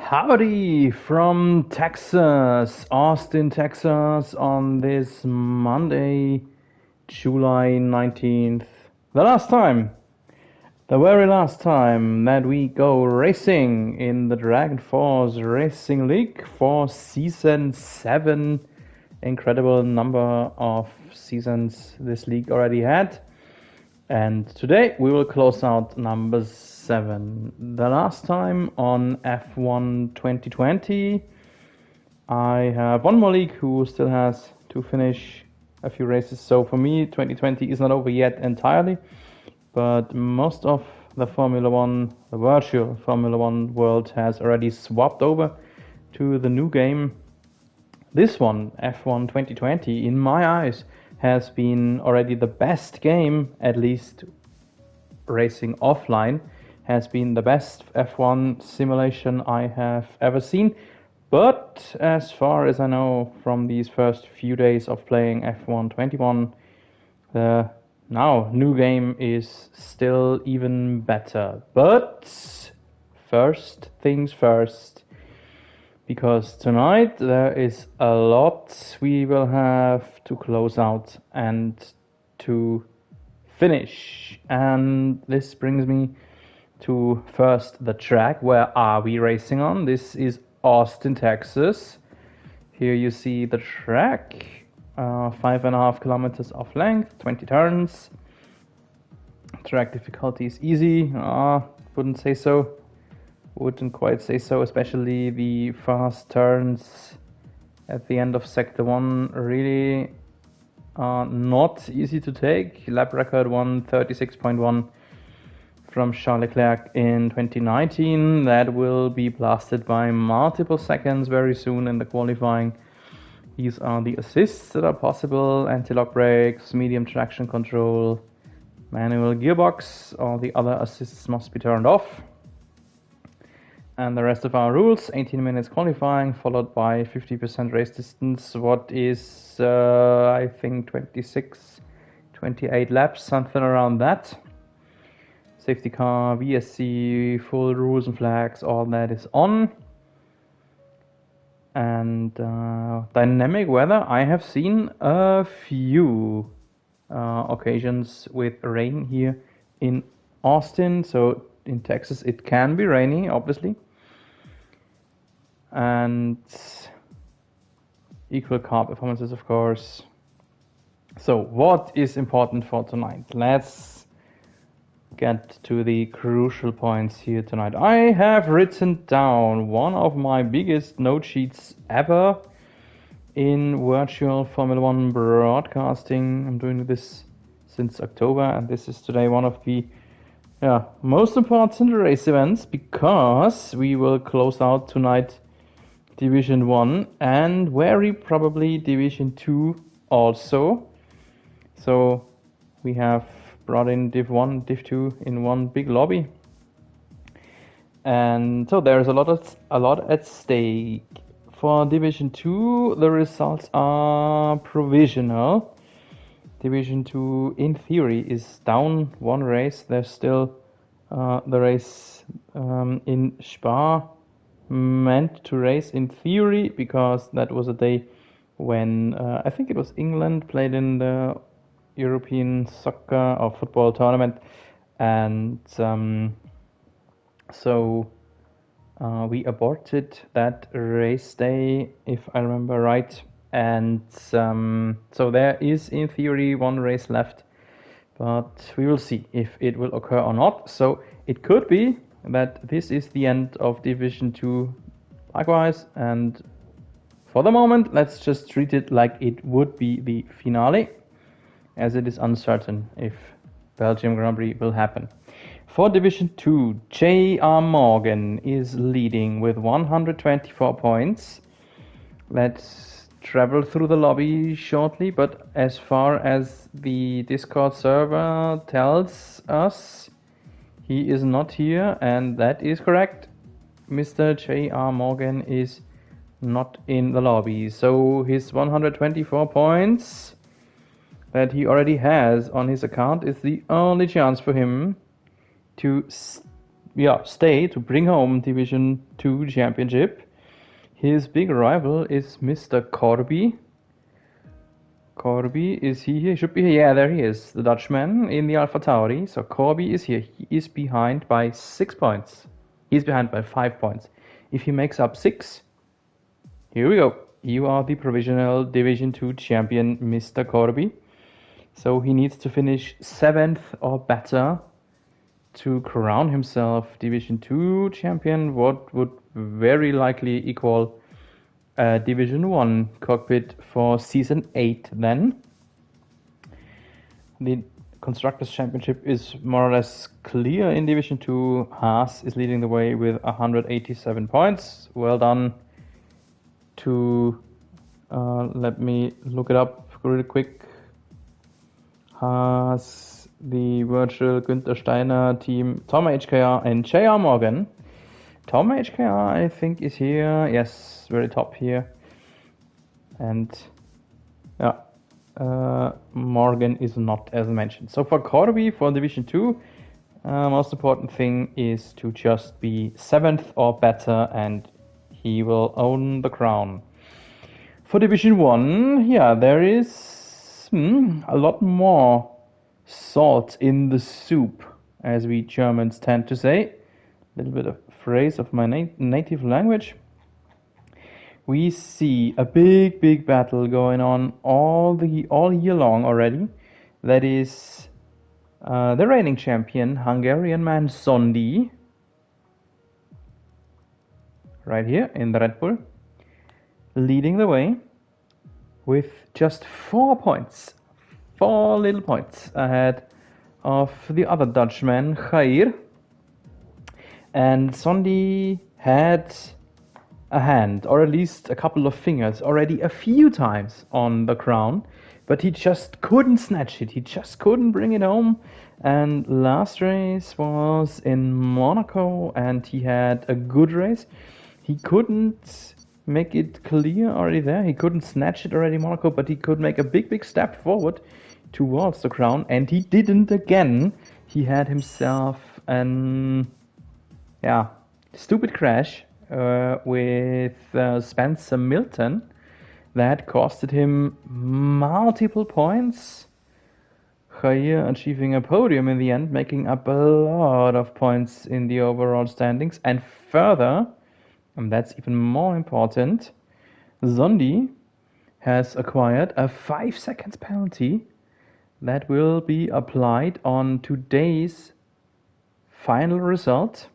Howdy from Texas, Austin, Texas, on this Monday, July 19th. The very last time that we go racing in the Dragon Force Racing League for Season 7. Incredible number of seasons this league already had. And today we will close out number 7. The last time on F1 2020, I have one more league who still has to finish a few races. So for me, 2020 is not over yet entirely, but most of the Formula One, the virtual Formula One world has already swapped over to the new game. This one, F1 2020, in my eyes, has been already the best game, at least racing offline, has been the best F1 simulation I have ever seen. But as far as I know from these first few days of playing F1 21, the now new game is still even better. But first things first, because tonight there is a lot we will have to close out and to finish. And this brings me to first the track. Where are we racing on? This is Austin, Texas. Here you see the track, 5.5 kilometers of length, 20 turns. Track difficulty is easy. Wouldn't say so. Wouldn't quite say so, especially the fast turns at the end of Sector 1 really are not easy to take. Lap record 1:36.1 from Charles Leclerc in 2019. That will be blasted by multiple seconds very soon in the qualifying. These are the assists that are possible: anti-lock brakes, medium traction control, manual gearbox. All the other assists must be turned off. And the rest of our rules: 18 minutes qualifying, followed by 50% race distance. What is, I think, 26, 28 laps, something around that. Safety car, VSC, full rules and flags, all that is on. And dynamic weather, I have seen a few occasions with rain here in Austin. So in Texas it can be rainy, obviously. And equal car performances, of course. So what is important for tonight? Let's get to the crucial points here tonight. I have written down one of my biggest note sheets ever in virtual Formula One broadcasting. I'm doing this since October, and this is today one of the most important race events, because we will close out tonight Division 1 and very probably Division 2 also. So we have brought in Div 1, Div 2 in one big lobby. And so there's a lot at stake. For Division 2, the results are provisional. Division 2, in theory, is down one race. There's still the race in Spa meant to race in theory, because that was a day when I think it was England played in the European soccer or football tournament, and so we aborted that race day, if I remember right. And so there is in theory one race left, but we will see if it will occur or not. So it could be that this is the end of Division 2 likewise, and for the moment let's just treat it like it would be the finale, as it is uncertain if Belgium Grand Prix will happen. For Division 2, J.R. Morgan is leading with 124 points. Let's travel through the lobby shortly, but as far as the Discord server tells us, he is not here, and that is correct. Mr. J.R. Morgan is not in the lobby. So his 124 points that he already has on his account is the only chance for him to stay to bring home Division 2 championship. His big rival is Mr. Corby. Corby, is he here? Should be here. Yeah, there he is. The Dutchman in the Alpha Tauri. So Corby is here. He is behind by 6 points. He's behind by 5 points. If he makes up 6, here we go. You are the provisional Division 2 champion, Mr. Corby. So he needs to finish 7th or better to crown himself Division 2 champion, what would very likely equal Division 1 cockpit for Season 8 then. The Constructors' Championship is more or less clear in Division 2. Haas is leading the way with 187 points. Well done to, let me look it up really quick. Haas, the virtual Günther Steiner team, Tom HKR and JR Morgan. Tom HKR, I think, is here. Yes, very top here. And Morgan is not, as mentioned. So for Corby, for Division 2, most important thing is to just be 7th or better, and he will own the crown. For Division 1, there is a lot more salt in the soup, as we Germans tend to say. A little bit of phrase of my native language. We see a big battle going on all year long already. That is the reigning champion, Hungarian man Sondi, right here in the Red Bull, leading the way with just 4 points, 4 little points ahead of the other Dutchman, Jair. And Sondi had a hand, or at least a couple of fingers, already a few times on the crown, but he just couldn't snatch it. He just couldn't bring it home. And last race was in Monaco, and he had a good race. He couldn't make it clear already there. He couldn't snatch it already in Monaco, but he could make a big step forward towards the crown, and he didn't again. He had himself an stupid crash with Spencer Milton that costed him multiple points. Jair achieving a podium in the end, making up a lot of points in the overall standings. And further, and that's even more important, Sondi has acquired a 5 seconds penalty that will be applied on today's final result.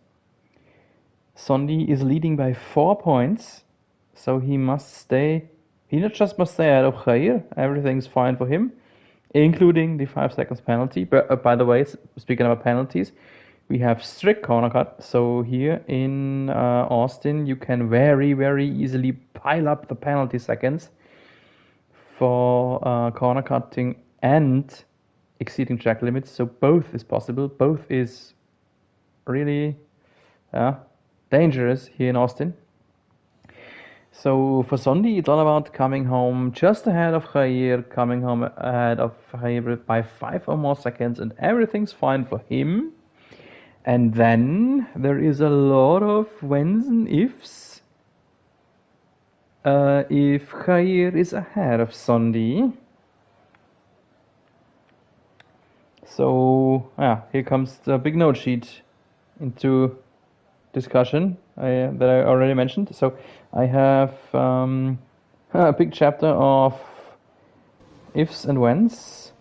Sondi is leading by 4 points, so he must stay. He not just must stay ahead of Jair, everything's fine for him, including the 5 seconds penalty. But by the way, speaking about penalties, we have strict corner cut. So here in Austin, you can very easily pile up the penalty seconds for corner cutting and exceeding track limits. So both is possible. Both is really dangerous here in Austin. So for Sondi, it's all about coming home just ahead of Jair, coming home ahead of Jair by 5 or more seconds, and everything's fine for him. And then there is a lot of whens and ifs. If Jair is ahead of Sondi. So here comes the big note sheet into discussion that I already mentioned. So I have a big chapter of ifs and whens.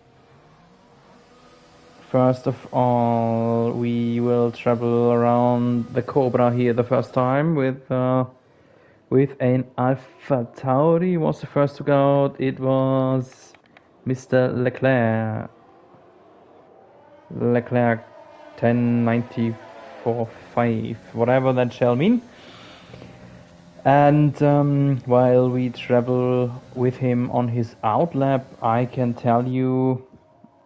First of all, we will travel around the Cobra here the first time with an Alpha Tauri. Was the first to go out. It was Mr. Leclerc 1094.5, whatever that shall mean. And while we travel with him on his outlap, I can tell you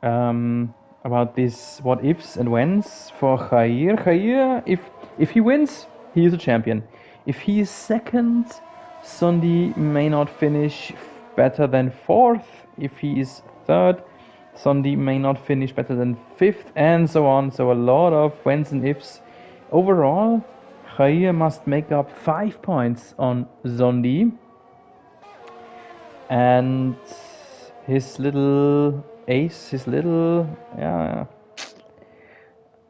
about this what ifs and whens for Jair. Jair, if he wins, he is a champion. If he is second, Sondi may not finish better than fourth. If he is third, Sondi may not finish better than fifth, and so on. So a lot of whens and ifs overall, Jair must make up 5 points on Zondi. And his little ace, his little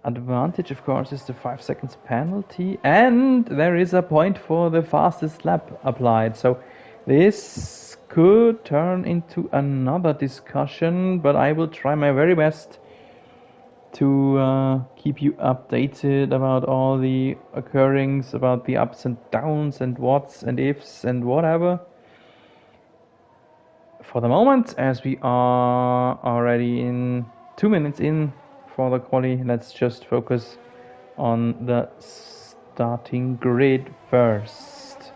advantage, of course, is the 5 seconds penalty. And there is a point for the fastest lap applied. So this could turn into another discussion, but I will try my very best to keep you updated about all the occurrings, about the ups and downs and whats and ifs and whatever. For the moment, as we are already in 2 minutes in for the quali, let's just focus on the starting grid first.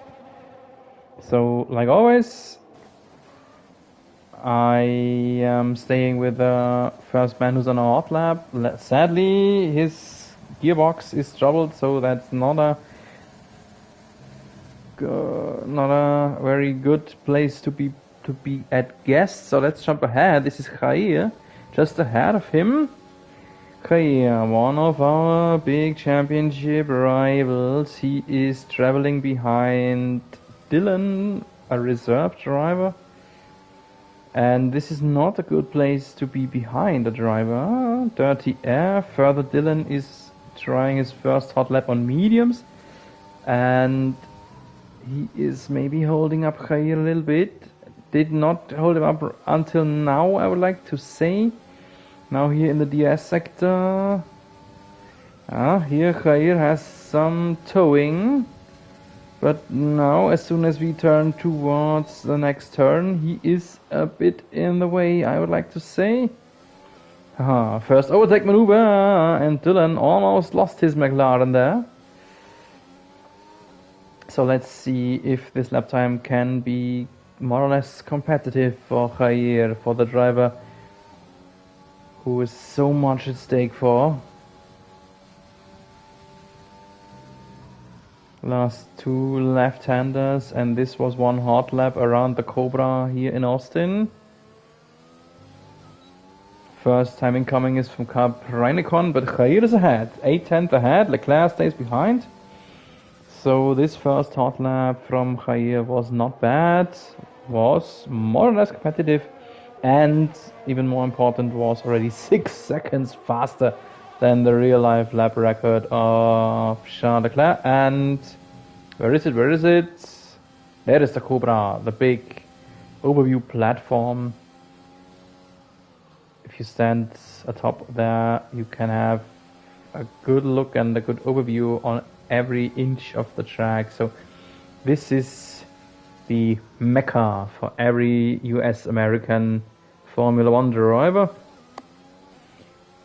So, like always, I am staying with the first man who's on a hot lap. Sadly, his gearbox is troubled, so that's not a very good place to be at guest. So let's jump ahead. This is Jair, just ahead of him. Jair, one of our big championship rivals. He is traveling behind Dylan, a reserve driver. And this is not a good place to be behind a driver. Dirty air. Further, Dylan is trying his first hot lap on mediums. And he is maybe holding up Jair a little bit. Did not hold him up until now, I would like to say. Now here in the DS sector. Here Jair has some towing. But now, as soon as we turn towards the next turn, he is a bit in the way, I would like to say. First overtake maneuver, and Dylan almost lost his McLaren there. So let's see if this lap time can be more or less competitive for Jair, for the driver who is so much at stake for. Last 2 left-handers, and this was one hot lap around the Cobra here in Austin. First time incoming is from Reinicon, but Jair is ahead. 8/10 ahead, Leclerc stays behind. So this first hot lap from Jair was not bad, was more or less competitive, and even more important, was already 6 seconds faster than the real-life lap record of Charles Leclerc. And where is it? There is the Cobra, the big overview platform. If you stand atop there, you can have a good look and a good overview on every inch of the track. So this is the mecca for every US-American Formula 1 driver.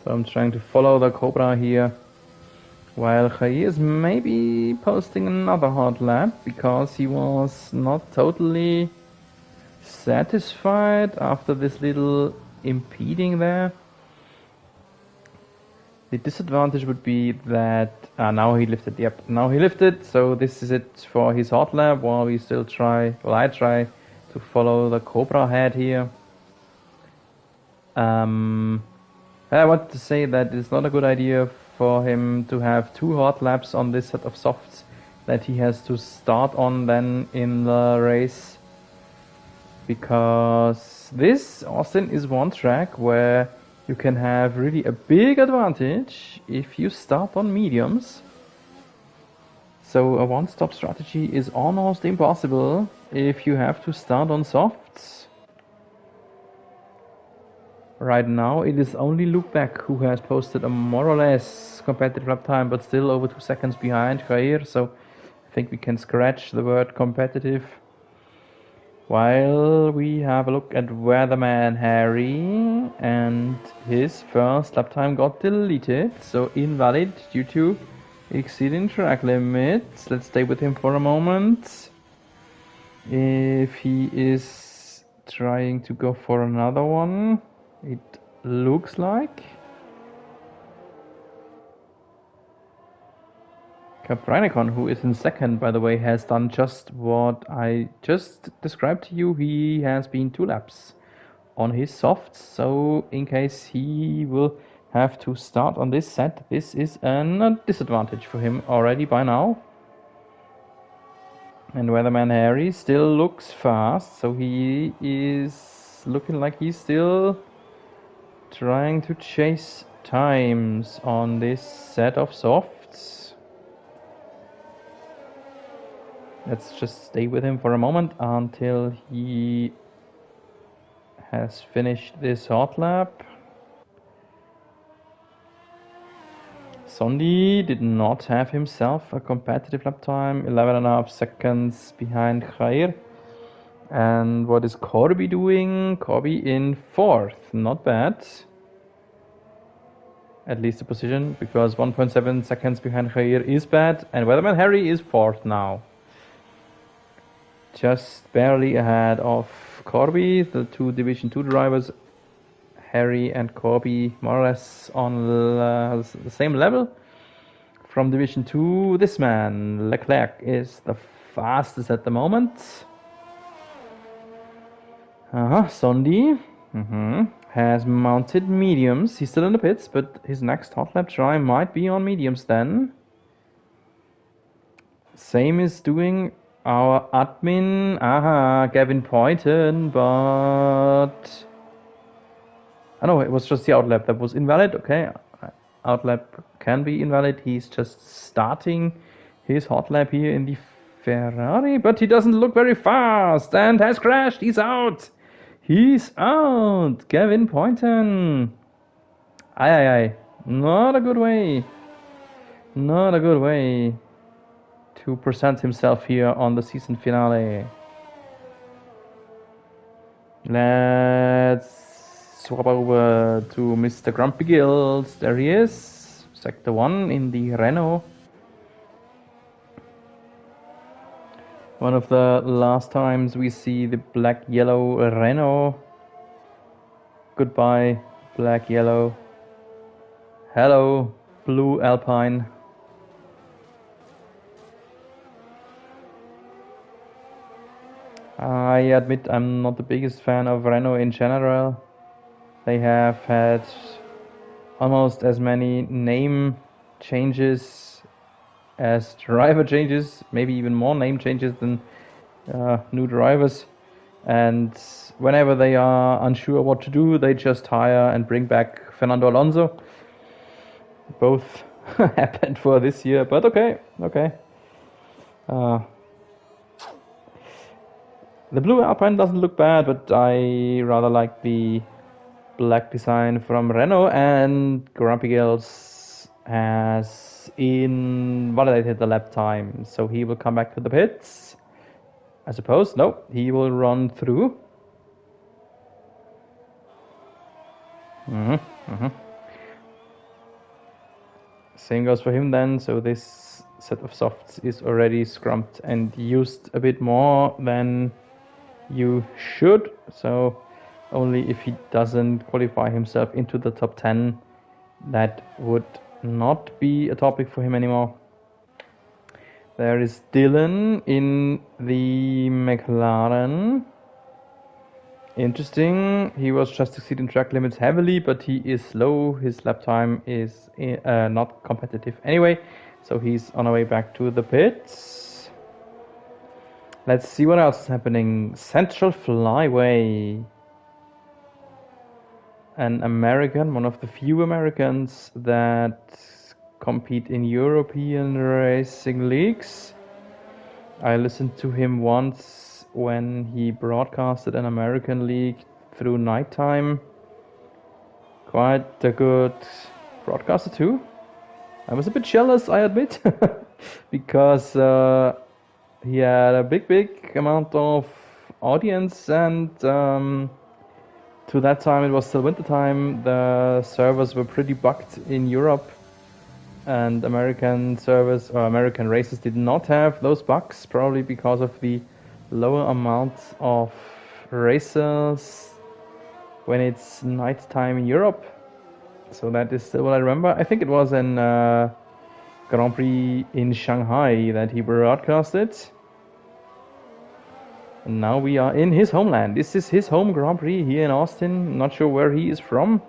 So I'm trying to follow the Cobra here, while Jair is maybe posting another hot lap because he was not totally satisfied after this little impeding there. The disadvantage would be that now he lifted. Yep, now he lifted. So this is it for his hot lap. While we still try, well, I try to follow the Cobra head here. I want to say that it's not a good idea for him to have 2 hot laps on this set of softs that he has to start on then in the race, because this Austin is one track where you can have really a big advantage if you start on mediums. So a one-stop strategy is almost impossible if you have to start on softs. Right now it is only Luke Beck who has posted a more or less competitive lap time, but still over 2 seconds behind Jair, so I think we can scratch the word competitive. While we have a look at Weatherman Harry, and his first lap time got deleted, so invalid due to exceeding track limits. Let's stay with him for a moment. If he is trying to go for another one, it looks like. Caprinicon, who is in second, by the way, has done just what I just described to you. He has been 2 laps on his softs, so in case he will have to start on this set. This is a disadvantage for him already by now. And Weatherman Harry still looks fast, so he is looking like he's still trying to chase times on this set of softs. Let's just stay with him for a moment until he has finished this hot lap. Sondi did not have himself a competitive lap time, 11.5 seconds behind Khair. And what is Corby doing? Corby in 4th, not bad. At least a position, because 1.7 seconds behind Khair is bad, and Weatherman Harry is 4th now. Just barely ahead of Corby, the two Division 2 drivers, Harry and Corby, more or less on the same level. From Division 2, this man, Leclerc, is the fastest at the moment. Sondi has mounted mediums. He's still in the pits, but his next hot lap try might be on mediums then. Same is doing our admin, Gavin Poynton, but... Oh no, it was just the outlap that was invalid. Okay, outlap can be invalid. He's just starting his hot lap here in the Ferrari, but he doesn't look very fast and has crashed. He's out. He's out. Gavin Poynton. Aye. Not a good way. Not a good way to present himself here on the season finale. Let's swap over to Mr. Grumpy Gills. There he is. Sector 1 in the Renault. One of the last times we see the black-yellow Renault. Goodbye, black-yellow. Hello, blue Alpine. I admit I'm not the biggest fan of Renault in general. They have had almost as many name changes as driver changes, maybe even more name changes than new drivers. And whenever they are unsure what to do, they just hire and bring back Fernando Alonso. Both happened for this year, but okay. The blue Alpine doesn't look bad, but I rather like the black design from Renault, and Grumpy Gills has invalidated the lap time, so he will come back to the pits, I suppose. No, he will run through. Same goes for him then, so this set of softs is already scrumped and used a bit more than you should, so only if he doesn't qualify himself into the top 10, that would not be a topic for him anymore. There is Dylan in the McLaren. Interesting, he was just exceeding track limits heavily, but he is slow. His lap time is not competitive anyway, so he's on our way back to the pits. Let's see what else is happening. Central Flyway. An American, one of the few Americans that compete in European racing leagues. I listened to him once when he broadcasted an American league through nighttime. Quite a good broadcaster too. I was a bit jealous, I admit, because he had a big amount of audience, and to that time it was still winter time. The servers were pretty bugged in Europe, and American servers or American races did not have those bugs, probably because of the lower amount of racers when it's night time in Europe. So that is still what I remember. I think it was in Grand Prix in Shanghai that he broadcasted. And now we are in his homeland. This is his home Grand Prix here in Austin. Not sure where he is from.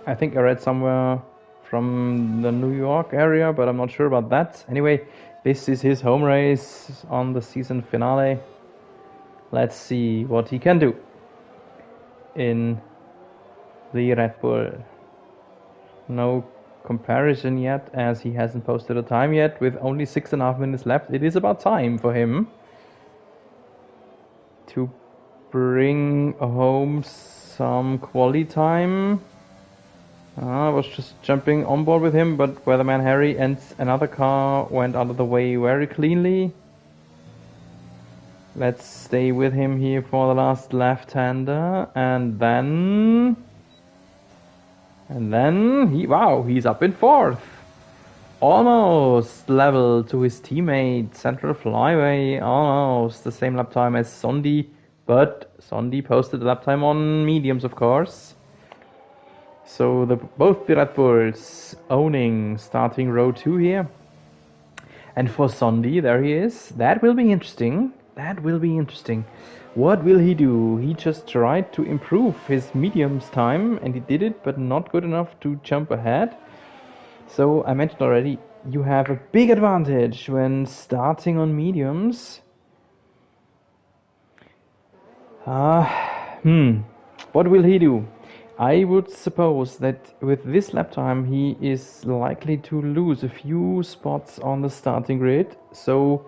I think I read somewhere from the New York area, but I'm not sure about that. Anyway, this is his home race on the season finale. Let's see what he can do in the Red Bull. No comparison yet, as he hasn't posted a time yet. With only 6.5 minutes left, it is about time for him to bring home some quali time. I was just jumping on board with him, but Weatherman Harry and another car went out of the way very cleanly. Let's stay with him here for the last left-hander, and then he's up in fourth. Almost level to his teammate, Central Flyway, almost the same lap time as Sondi, but Sondi posted the lap time on mediums, of course. So both the Red Bulls owning starting row 2 here. And for Sondi, there he is. That will be interesting. What will he do? He just tried to improve his mediums time, and he did it, but not good enough to jump ahead. So I mentioned already, you have a big advantage when starting on mediums. What will he do? I would suppose that with this lap time he is likely to lose a few spots on the starting grid. So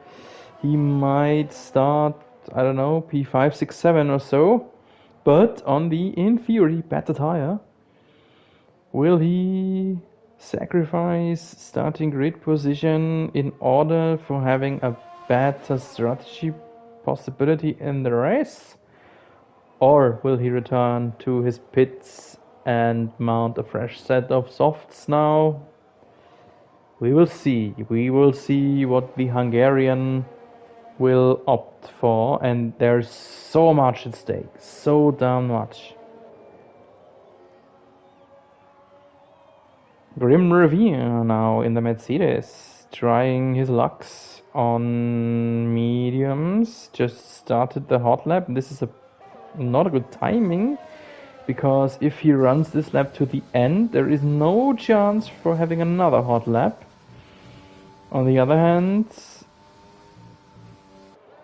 he might start, I don't know, P5, 6, 7 or so. But on the, in theory, better tire, will he sacrifice starting grid position in order for having a better strategy possibility in the race? Or will he return to his pits and mount a fresh set of softs now? We will see. We will see what the Hungarian will opt for, and there's so much at stake. So damn much. Grim Revere now in the Mercedes, trying his lucks on mediums. Just started the hot lap. This is not a good timing, because if he runs this lap to the end, there is no chance for having another hot lap. On the other hand,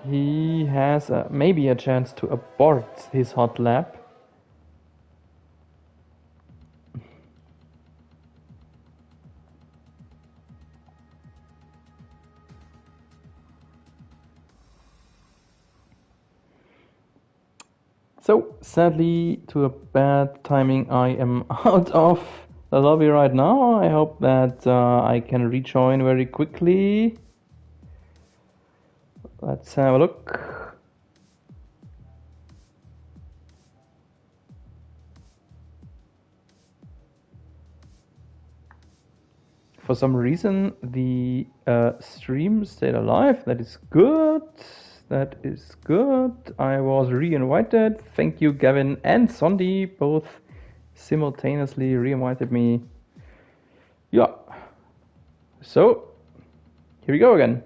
he has maybe a chance to abort his hot lap. So, sadly, to a bad timing, I am out of the lobby right now. I hope that I can rejoin very quickly. Let's have a look. For some reason, the stream stayed alive. That is good. That is good. I was re-invited. Thank you, Gavin and Sondi. Both simultaneously re-invited me. Yeah. So, here we go again.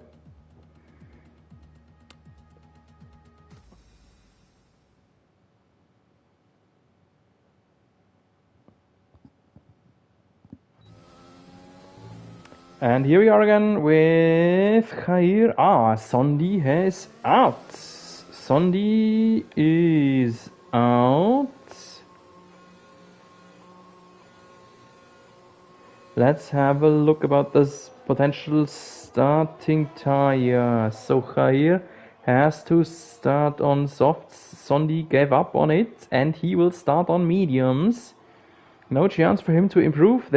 And here we are again with Khair. Sondi has out. Sondi is out. Let's have a look about this potential starting tire. So Khair has to start on softs. Sondi gave up on it, and he will start on mediums. No chance for him to improve.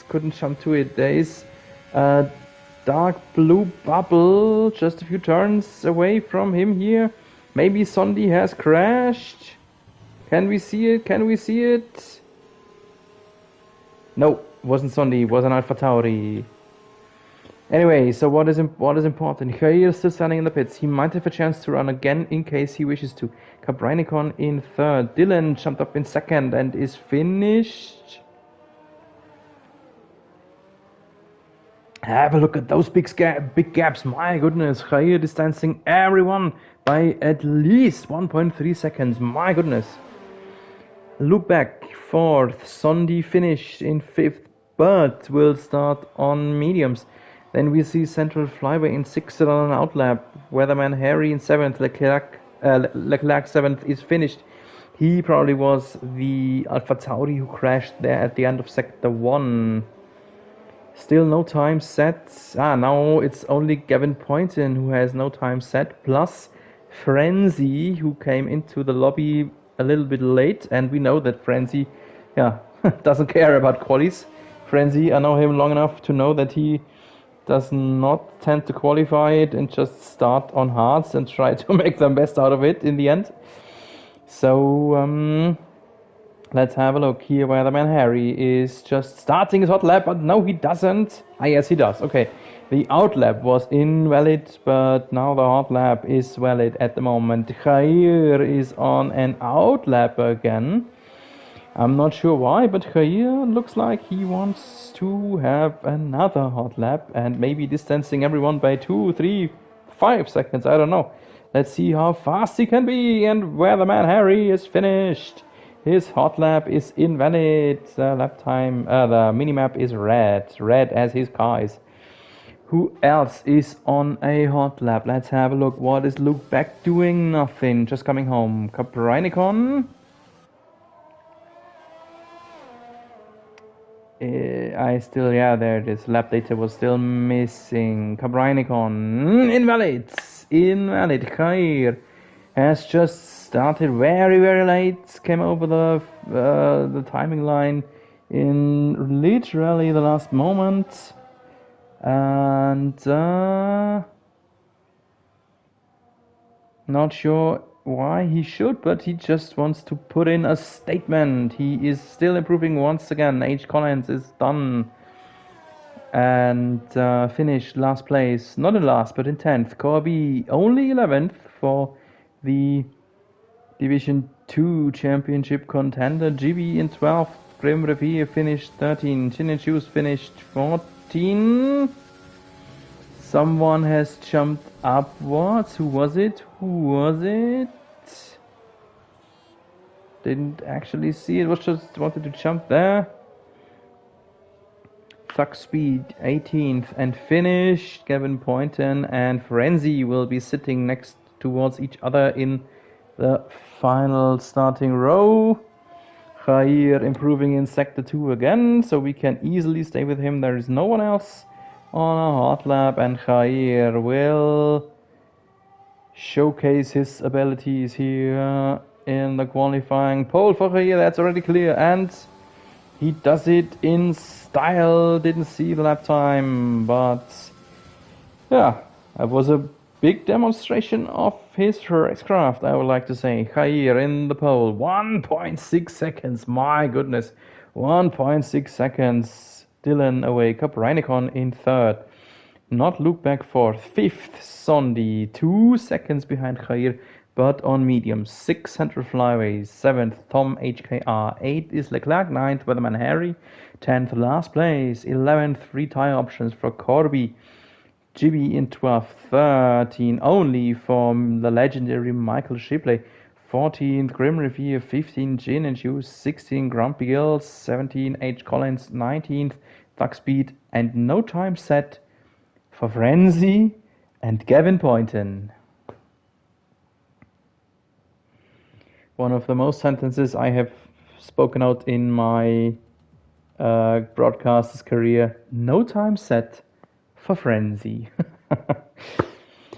Couldn't jump to it. There is a dark blue bubble just a few turns away from him here. Maybe Sondi has crashed. Can we see it? No, wasn't Sondi, it was an AlphaTauri. Anyway, so what is important? Khair is still standing in the pits. He might have a chance to run again in case he wishes to. Cabrainicon in third. Dylan jumped up in second and is finished. Have a look at those big gaps. My goodness, Jair distancing everyone by at least 1.3 seconds. My goodness. Look back, fourth. Sondi finished in fifth, but will start on mediums. Then we see Central Flyway in sixth on an outlap. Weatherman Harry in seventh. Leclerc seventh is finished. He probably was the Alpha Tauri who crashed there at the end of sector one. Still no time set. Now it's only Gavin Poynton who has no time set, plus Frenzy who came into the lobby a little bit late, and we know that Frenzy, yeah, doesn't care about qualies. Frenzy, I know him long enough to know that he does not tend to qualify it and just start on hards and try to make the best out of it in the end. So, let's have a look here where the man Harry is just starting his hot lap, but no, he doesn't. Yes, he does. Okay, the out lap was invalid, but now the hot lap is valid at the moment. Jair is on an out lap again. I'm not sure why, but Jair looks like he wants to have another hot lap and maybe distancing everyone by 2, 3, 5 seconds. I don't know. Let's see how fast he can be and where the man Harry is finished. His hot lap is invalid. The minimap is red as his car is. Who else is on a hot lap? Let's have a look. What is Luke Beck doing? Nothing. Just coming home. Caprinicon. There it is. Lap data was still missing. Caprinicon. Invalid. Khair has just started very, very late. Came over the timing line in literally the last moment. And not sure why he should, but he just wants to put in a statement. He is still improving once again. H. Collins is done and finished last place. Not in last, but in 10th. Corby only 11th for the Division 2 Championship contender. GB in 12th. Grim Revere finished 13. Chin and Shoes finished 14. Someone has jumped upwards. Who was it? Didn't actually see it. Was just wanted to jump there. Thug Speed 18th and finished. Gavin Poynton and Frenzy will be sitting next towards each other in the final starting row. Jair improving in sector 2 again, so we can easily stay with him. There is no one else on a hot lap, and Jair will showcase his abilities here in the qualifying pole for Jair. That's already clear, and he does it in style. Didn't see the lap time, but yeah, that was a big demonstration of his racecraft, I would like to say. Jair in the pole, 1.6 seconds. My goodness, 1.6 seconds. Dylan away. Caprinicon in third. Not Luke back fourth. Fifth, Sondi. 2 seconds behind Jair, but on medium. 6 Central Flyways. 7th, Tom HKR. 8th is Leclerc. 9th, Weatherman Harry. 10th, last place. 11th, free tire options for Corby. GB in 12th. 13 only from the legendary Michael Shipley. 14th, Grim Revere. 15, Gin and Juice. 16, Grumpy Gills. 17, H. Collins. 19th, Thug Speed. And no time set for Frenzy and Gavin Poynton. One of the most sentences I have spoken out in my broadcaster's career. No time set for Frenzy.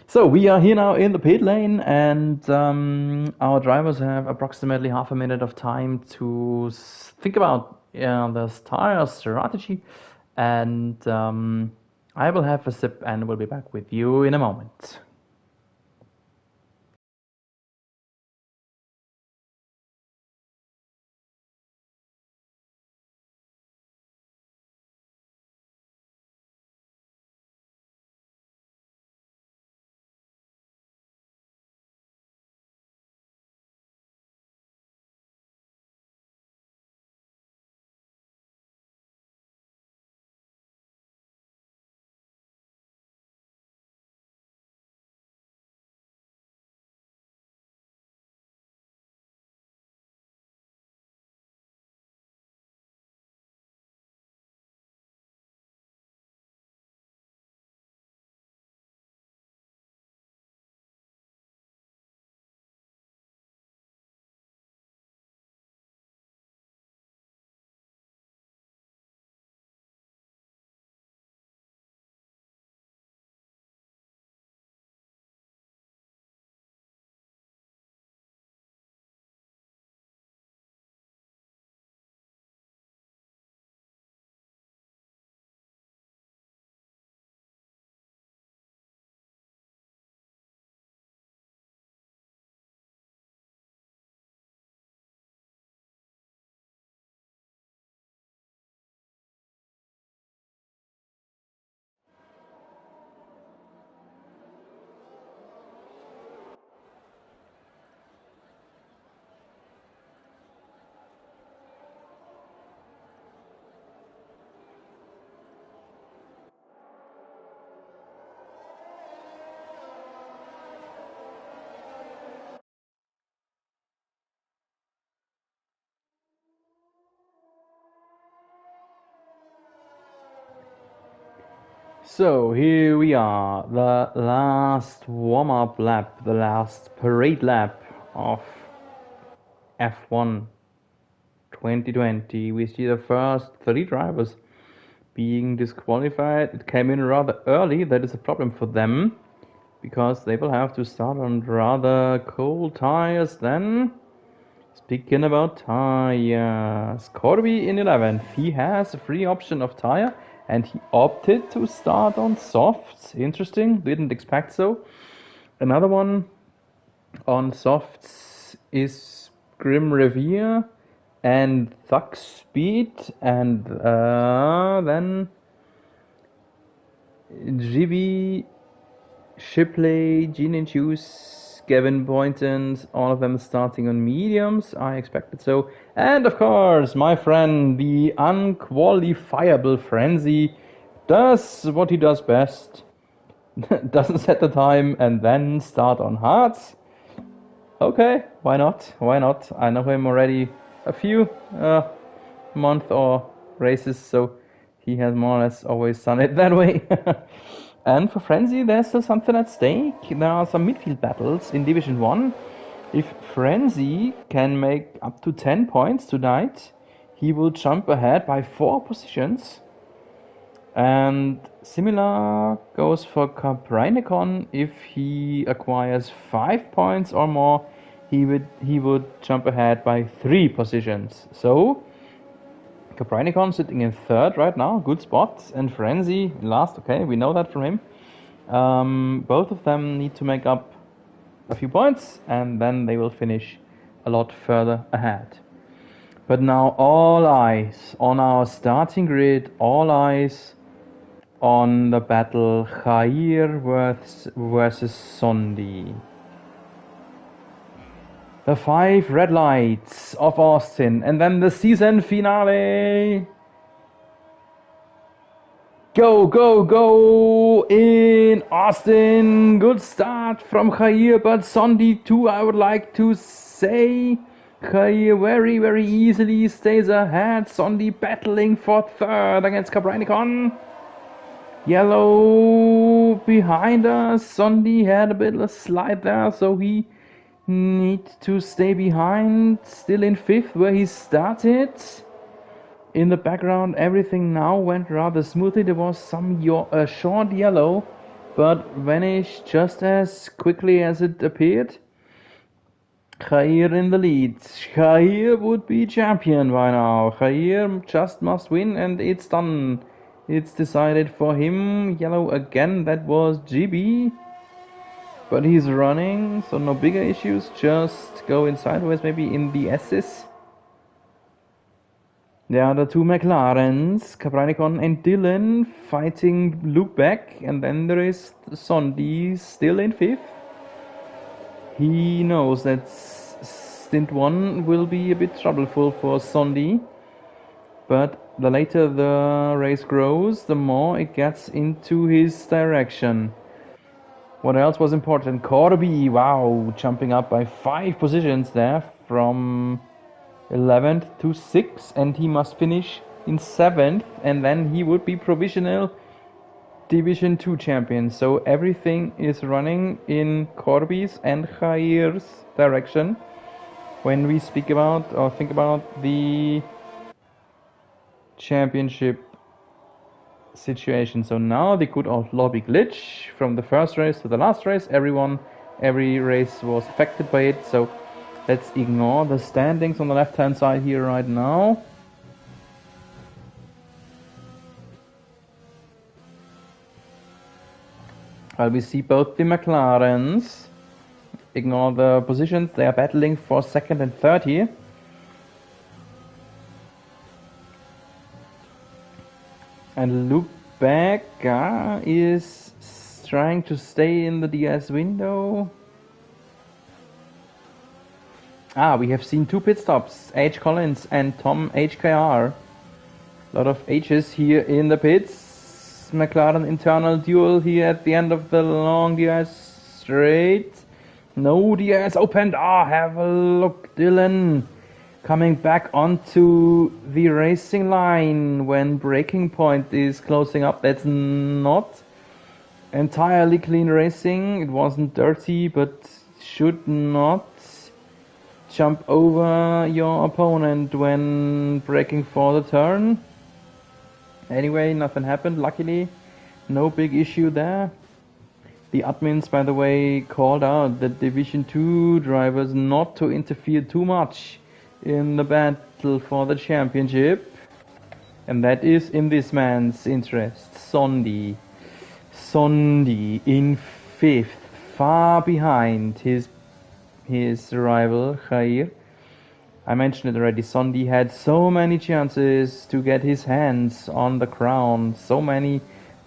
So we are here now in the pit lane, and our drivers have approximately half a minute of time to think about the tire strategy, and I will have a sip and will be back with you in a moment. So here we are, the last warm-up lap, the last parade lap of F1 2020. We see the first 3 drivers being disqualified. It came in rather early, that is a problem for them, because they will have to start on rather cold tires then. Speaking about tires, Corby in 11th, he has a free option of tire and he opted to start on softs. Interesting, didn't expect so. Another one on softs is Grim Revere and Thug Speed, and then Gibby, Shipley, Gene and Juice, Gavin Boynton, all of them starting on mediums. I expected so. And of course, my friend, the unqualifiable Frenzy, does what he does best. Doesn't set the time and then start on hards. Okay, why not? Why not? I know him already a few month or races, so he has more or less always done it that way. And for Frenzy, there's still something at stake. There are some midfield battles in Division 1. If Frenzy can make up to 10 points tonight, he will jump ahead by 4 positions. And similar goes for Caprinicon. If he acquires 5 points or more, he would jump ahead by 3 positions. So Caprinicon sitting in 3rd right now, good spots, and Frenzy in last. Okay, we know that from him. Both of them need to make up a few points, and then they will finish a lot further ahead. But now all eyes on our starting grid, all eyes on the battle Jair versus Sondi. The 5 red lights of Austin, and then the season finale. Go, go, go in Austin. Good start from Jair, but Sondi too, I would like to say. Jair very, very easily stays ahead. Sondi battling for 3rd against Caprinicon. Yellow behind us. Sondi had a bit of a slide there, so he needs to stay behind. Still in 5th where he started. In the background, everything now went rather smoothly. There was some short yellow, but vanished just as quickly as it appeared. Jair in the lead. Jair would be champion by now. Jair just must win, and it's done. It's decided for him. Yellow again, that was GB. But he's running, so no bigger issues. Just going sideways, maybe in the S's. There are the 2 McLarens, Caprinicon and Dylan, fighting loop back, and then there is Sondi still in 5th. He knows that stint 1 will be a bit troubleful for Sondi, but the later the race grows, the more it gets into his direction. What else was important? Corby, wow, jumping up by 5 positions there from 11th to 6th, and he must finish in 7th, and then he would be provisional Division 2 champion. So everything is running in Corby's and Jair's direction when we speak about or think about the championship situation. So now the good old lobby glitch from the first race to the last race. Every race was affected by it, so let's ignore the standings on the left hand side here right now. Well, we see both the McLarens. Ignore the positions, they are battling for 2nd and 3rd here. And Luke Beck is trying to stay in the DS window. We have seen 2 pit stops, H. Collins and Tom HKR. A lot of H's here in the pits. McLaren internal duel here at the end of the long DS straight. No DS opened. Have a look, Dylan. coming back onto the racing line when braking point is closing up. That's not entirely clean racing. It wasn't dirty, but should not jump over your opponent when braking for the turn. Anyway, nothing happened, luckily. No big issue there. The admins, by the way, called out the Division 2 drivers not to interfere too much in the battle for the championship. And that is in this man's interest. Sondi in 5th, far behind his rival, Jair. I mentioned it already, Sondi had so many chances to get his hands on the crown, so many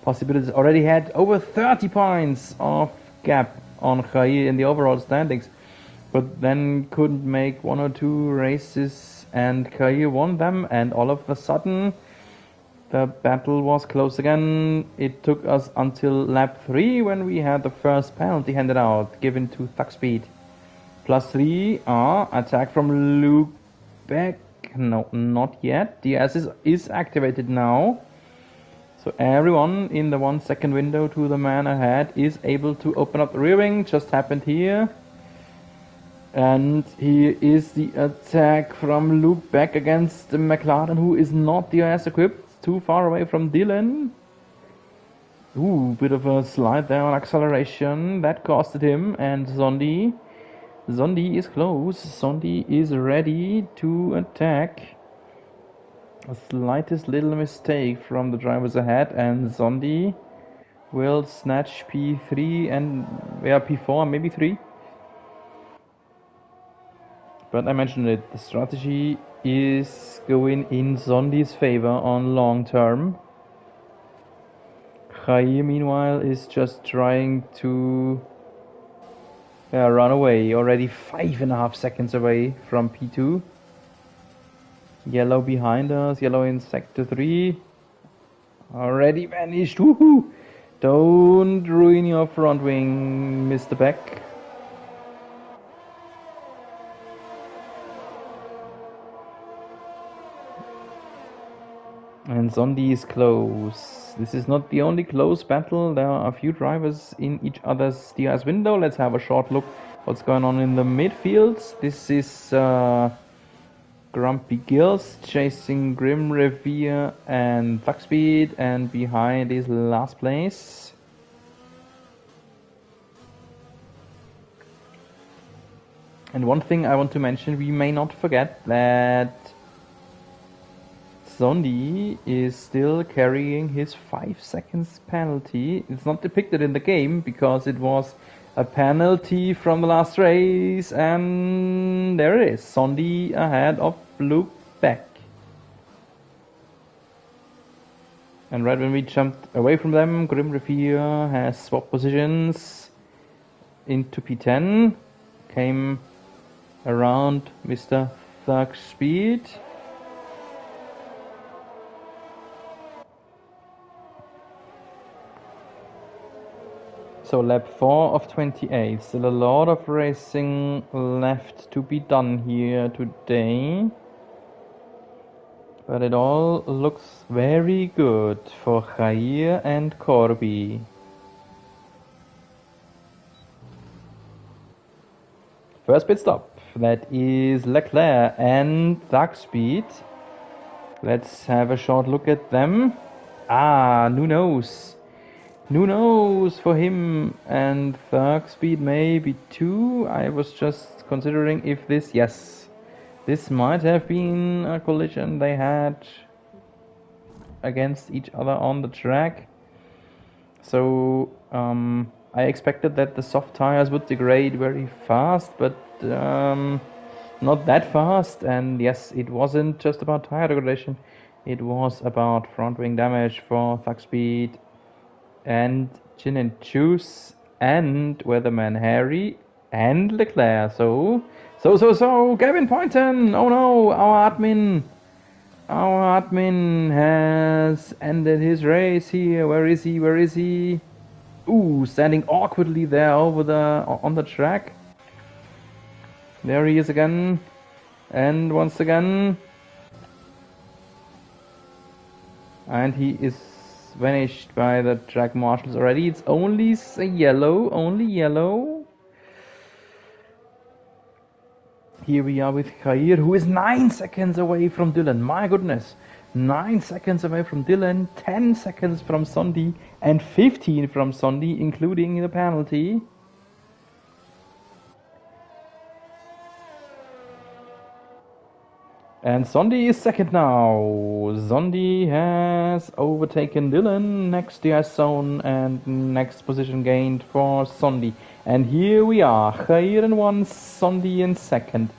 possibilities. Already had over 30 points of gap on Jair in the overall standings, but then couldn't make 1 or 2 races, and Jair won them, and all of a sudden the battle was close again. It took us until lap 3 when we had the first penalty handed out, given to Thug Speed. +3, attack from Luke Beck. No, not yet. DS is activated now. So everyone in the 1 second window to the man ahead is able to open up the rear wing. Just happened here. And here is the attack from Luke Beck against the McLaren, who is not DRS equipped. Too far away from Dylan. Ooh, bit of a slide there on acceleration. That costed him. And Zondi is close. Zondi is ready to attack. A slightest little mistake from the drivers ahead, and Zondi will snatch P3 and P4, maybe 3. But I mentioned it, the strategy is going in Zondi's favor on long term. Jair, meanwhile, is just trying to run away, already 5.5 seconds away from P2. Yellow behind us, yellow in sector 3. Already vanished, woohoo! Don't ruin your front wing, Mr. Beck. And Zondi is close. This is not the only close battle. There are a few drivers in each other's DRS window. Let's have a short look what's going on in the midfields. This is Grumpy Gills chasing Grim Revere and Thug Speed, and behind is last place. And one thing I want to mention, we may not forget that Zondi is still carrying his 5 seconds penalty. It's not depicted in the game because it was a penalty from the last race, and there it is. Zondi ahead of Luke Beck. And right when we jumped away from them, Grim Revere has swapped positions into P10. Came around Mr. Thug Speed. So lap 4 of 28, still a lot of racing left to be done here today. But it all looks very good for Jair and Corby. First pit stop, that is Leclerc and Thug Speed. Let's have a short look at them. Who knows? Who knows for him and Thug Speed maybe 2. I was just considering if this might have been a collision they had against each other on the track. So I expected that the soft tires would degrade very fast, but not that fast. And yes, it wasn't just about tire degradation, it was about front wing damage for Thug Speed and Gin and Juice and Weatherman Harry and Leclerc. So Gavin Poynton, oh no, our admin has ended his race here. Where is he? Ooh, standing awkwardly there on the track. There he is again. And once again, and he is vanished by the track marshals already. It's only a yellow, only yellow. Here we are with Khair, who is 9 seconds away from Dylan. My goodness, 9 seconds away from Dylan, 10 seconds from Sondi, and 15 from Sondi, including the penalty. And Sondi is second now. Sondi has overtaken Dylan. Next DS zone and next position gained for Sondi. And here we are. Khair in one, Sondi in second.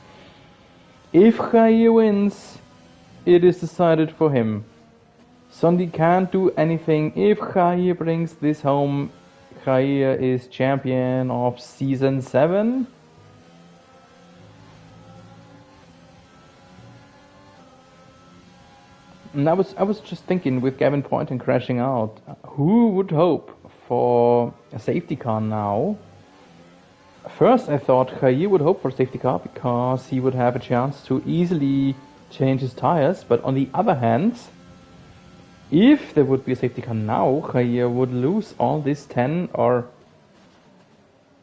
If Khair wins, it is decided for him. Sondi can't do anything. If Khair brings this home, Khair is champion of season 7. And I was just thinking, with Gavin Poynton crashing out, who would hope for a safety car now? First I thought Khair would hope for a safety car because he would have a chance to easily change his tires, but on the other hand, if there would be a safety car now, Khair would lose all this 10 or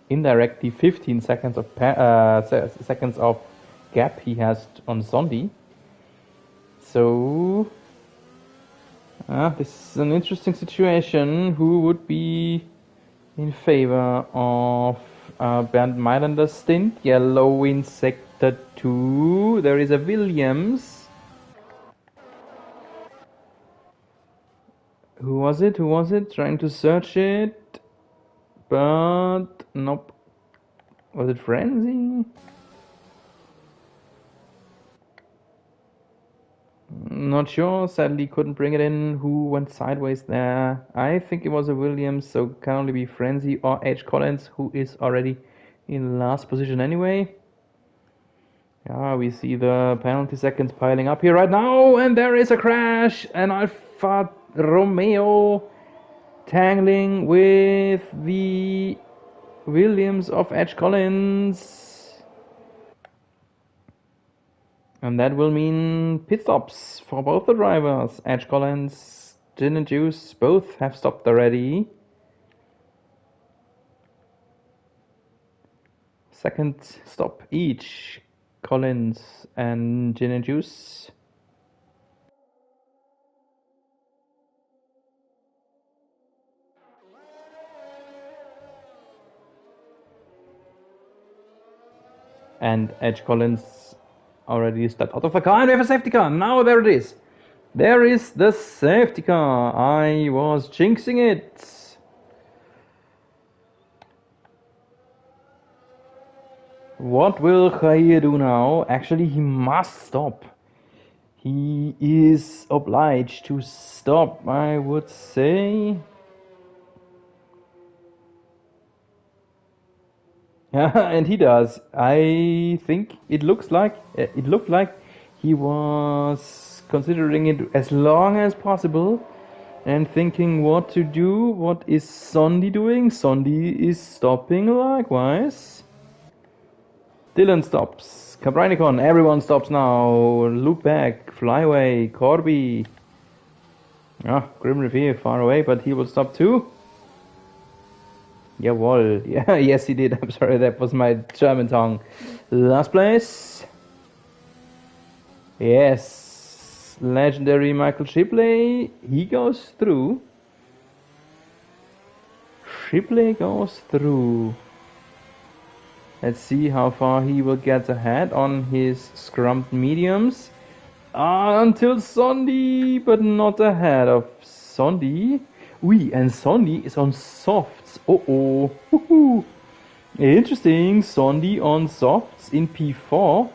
indirectly 15 seconds of seconds of gap he has on Sondi. So this is an interesting situation. Who would be in favor of Bernd Mailander's stint? Yellow in sector 2. There is a Williams. Who was it? Who was it? Trying to search it. But nope. Was it Frenzy? Not sure, sadly couldn't bring it in. Who went sideways there? I think it was a Williams, so can only be Frenzy or H. Collins, who is already in last position anyway. Yeah, we see the penalty seconds piling up here right now, and there is a crash. An Alfa Romeo tangling with the Williams of H. Collins. And that will mean pit stops for both the drivers. Edge Collins, Gin and Juice, both have stopped already. Second stop each, Collins and Gin and Juice. And Edge Collins already stepped out of the car, and we have a safety car. Now there it is. There is the safety car. I was jinxing it. What will Khair do now? Actually, he must stop. He is obliged to stop, I would say. Yeah, and he does. I think it looked like he was considering it as long as possible and thinking what to do. What is Sondi doing? Sondi is stopping likewise. Dylan stops. Caprinicon, everyone stops now. Look back, Flyway, Corby. Grim Revere far away, but he will stop too. Jawohl. Yeah, yes he did. I'm sorry, that was my German tongue. Last place. Yes. Legendary Michael Shipley. He goes through. Shipley goes through. Let's see how far he will get ahead on his scrumped mediums. Until Sondi, but not ahead of Sondi. And Sondi is on softs. Woohoo. Interesting. Sondi on softs in P4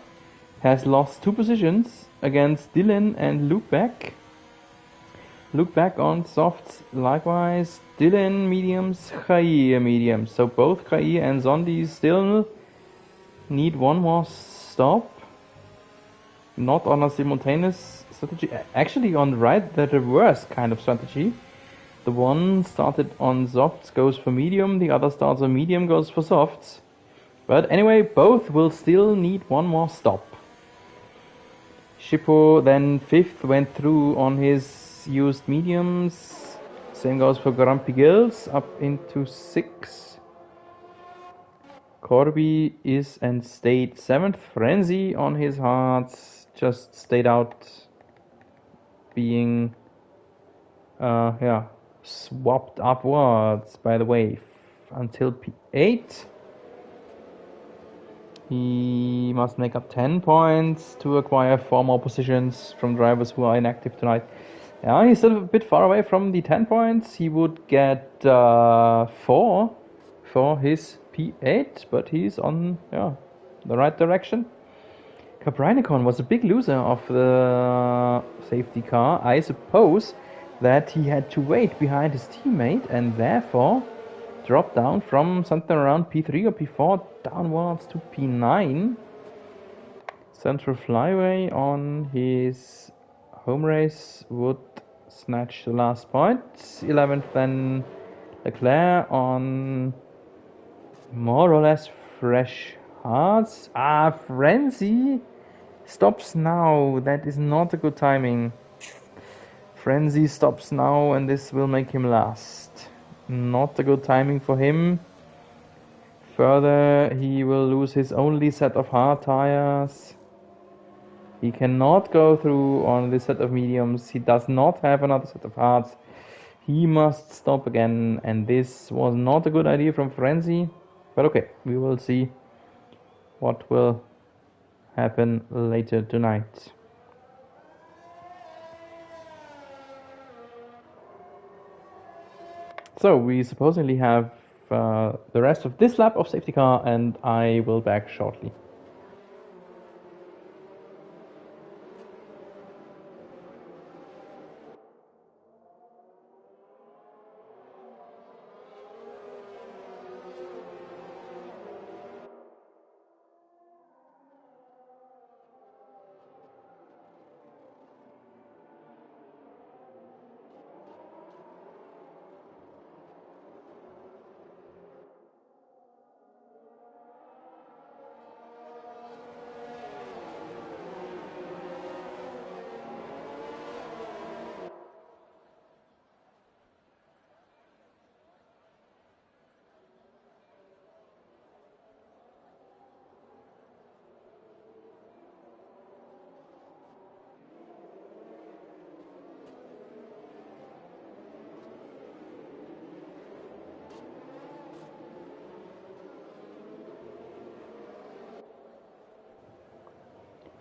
has lost 2 positions against Dylan and Lukeback. Lukeback on softs likewise. Dylan mediums, Khair mediums. So both Khair and Sondi still need one more stop. Not on a simultaneous strategy. Actually on the reverse kind of strategy. The one started on softs goes for medium, the other starts on medium goes for softs. But anyway, both will still need one more stop. Schippo then 5th, went through on his used mediums. Same goes for Grumpy Gills, up into 6th. Corby is and stayed 7th. Frenzy on his hards just stayed out, being swapped upwards by the wave until P8. He must make up 10 points to acquire 4 more positions from drivers who are inactive tonight. Yeah, he's still a bit far away from the 10 points. He would get 4 for his P8, but he's on the right direction. Caprinicon was a big loser of the safety car. I suppose that he had to wait behind his teammate and therefore dropped down from something around P3 or P4 downwards to P9. Central Flyway on his home race would snatch the last point. 11th then Leclerc on more or less fresh hards. Frenzy stops now. That is not a good timing. Frenzy stops now and this will make him last. Not a good timing for him. Further, he will lose his only set of hard tires. He cannot go through on this set of mediums. He does not have another set of hards. He must stop again, and this was not a good idea from Frenzy. But okay, we will see what will happen later tonight. So we supposedly have the rest of this lap of safety car, and I will back shortly.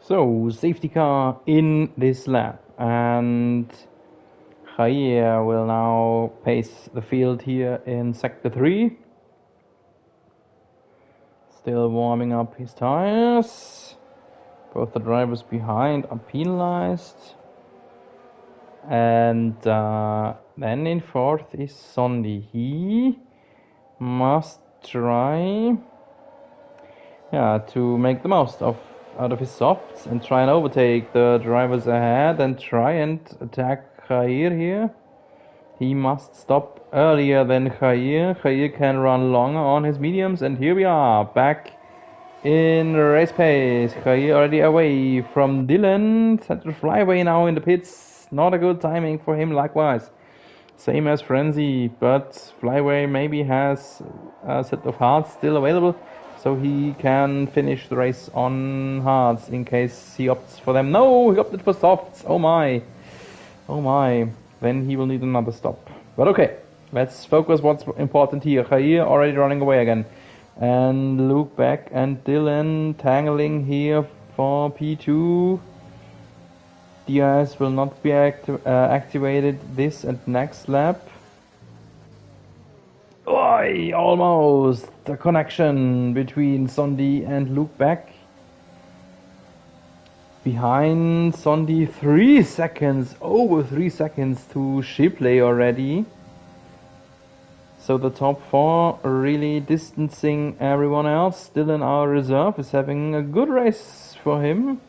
So, safety car in this lap, and Jair will now pace the field here in Sector 3. Still warming up his tires. Both the drivers behind are penalized. And then in 4th is Sondi. He must try to make the most out of his softs and try and overtake the drivers ahead and try and attack Jair here. He must stop earlier than Jair. Jair can run longer on his mediums, and here we are back in race pace. Jair already away from Dylan. Central Flyway now in the pits. Not a good timing for him likewise. Same as Frenzy, but Flyway maybe has a set of hards still available, so he can finish the race on hards in case he opts for them. No, he opted for softs. Oh my. Then he will need another stop. But okay, let's focus what's important here. Jair already running away again. And Luke back and Dylan tangling here for P2. DRS will not be activated this and next lap. Oi, almost the connection between Sondi and Luke back. Behind Sondi 3 seconds, over 3 seconds to Shipley already. So the top 4 really distancing everyone else. Still in our reserve is having a good race for him.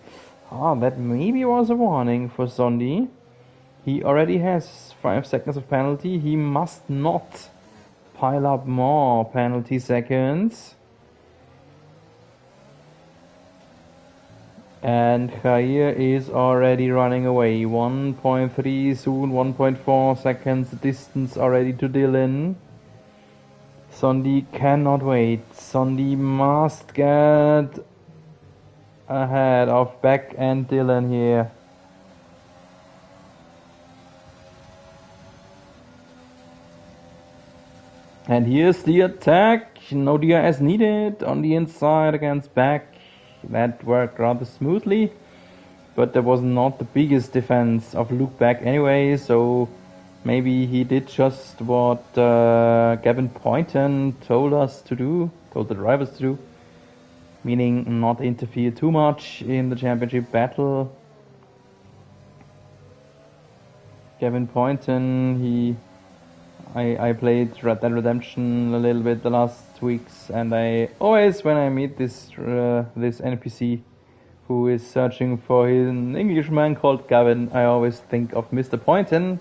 That maybe was a warning for Sondi. He already has 5 seconds of penalty. He must not pile up more penalty seconds. And Jair is already running away. 1.3, soon 1.4 seconds distance already to Dylan. Sondi cannot wait. Sondi must get ahead of Beck and Dylan here. And here's the attack. No DRS needed on the inside against Beck. That worked rather smoothly. But there was not the biggest defense of Luke Beck anyway, so maybe he did just what Gavin Poynton told the drivers to do, meaning not interfere too much in the championship battle. Gavin Poynton, I played Red Dead Redemption a little bit the last weeks, and I always, when I meet this NPC who is searching for an Englishman called Gavin, I always think of Mr. Poynton.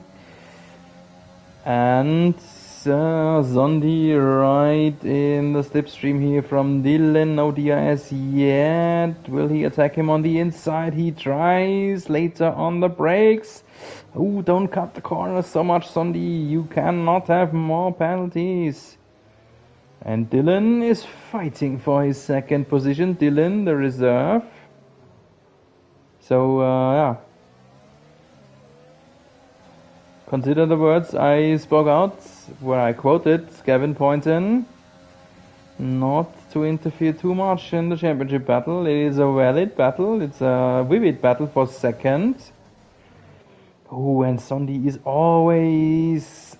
And Zondi right in the slipstream here from Dylan. No DRS yet. Will he attack him on the inside? He tries. Later on the brakes. Oh, don't cut the corners so much, Zondi. You cannot have more penalties. And Dylan is fighting for his second position. Dylan, the reserve. So, yeah. Consider the words I spoke out, where I quoted Gavin Poynton, not to interfere too much in the championship battle. It is a valid battle, it's a vivid battle for second. Oh, and Sondi is always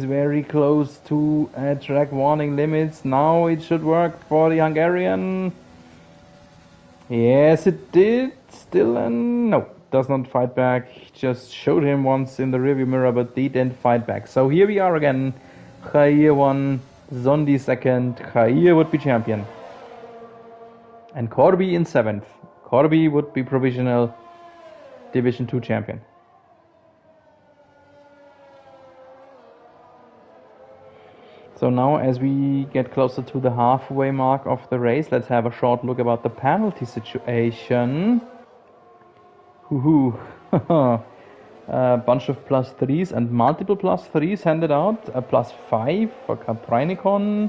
very close to track warning limits. Now it should work for the Hungarian. Yes, it did. Still, no, does not fight back. Just showed him once in the rearview mirror, but didn't fight back. So here we are again. Jair won, Zondi second. Jair would be champion. And Corby in 7th. Corby would be provisional Division 2 champion. So now, as we get closer to the halfway mark of the race, let's have a short look about the penalty situation. A bunch of +3s and multiple +3s handed out. A +5 for Caprinicon.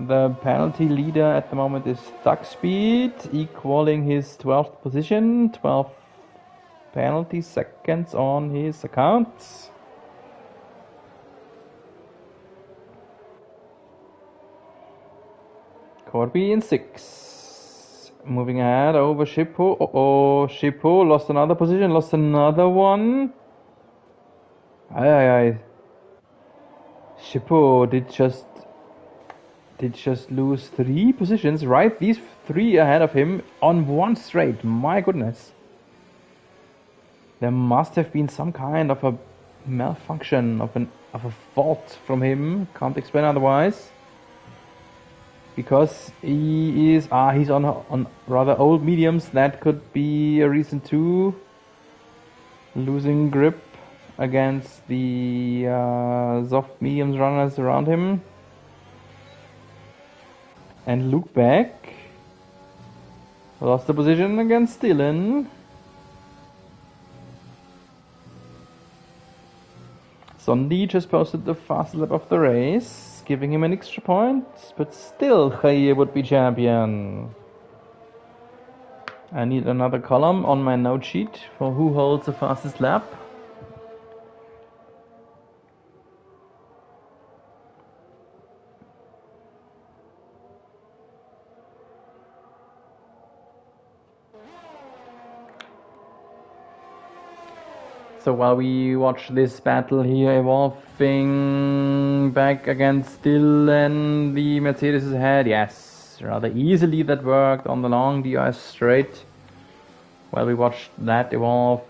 The penalty leader at the moment is Thug Speed, equaling his 12th position. 12 penalty seconds on his account. Corby in 6. Moving ahead over Shippo. Shippo lost another position, lost another one. Aye. Shippo did just lose 3 positions, right? These 3 ahead of him on one straight. My goodness. There must have been some kind of a malfunction, of a fault from him. Can't explain otherwise. Because he's on rather old mediums. That could be a reason too. Losing grip against the soft mediums runners around him. And Luke Beck lost the position against Dylan. Sondi just posted the fastest lap of the race, giving him an extra point, but still Jair would be champion. I need another column on my note sheet for who holds the fastest lap. So while we watch this battle here evolving back against Dylan, the Mercedes is ahead. Yes, rather easily that worked on the long DRS straight. While we watch that evolve,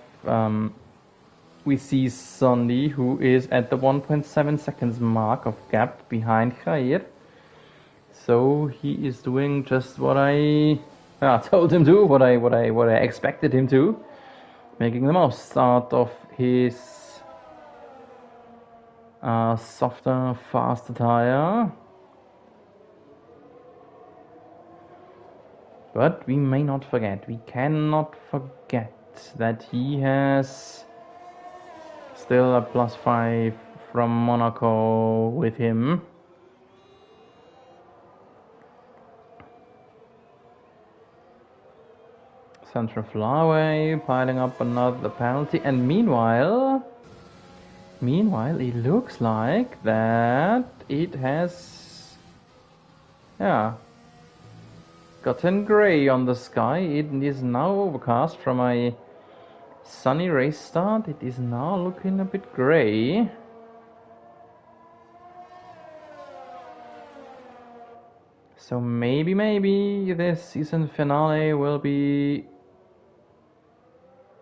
we see Sondi, who is at the 1.7 seconds mark of gap behind Jair. So he is doing just what I told him to, what I expected him to. Making the most out of his softer, faster tire. But we may not forget, we cannot forget that he has still a +5 from Monaco with him. Central Flyway piling up another penalty, and meanwhile it looks like that it has, yeah, gotten grey on the sky. It is now overcast from a sunny race start. It is now looking a bit grey. So maybe this season finale will be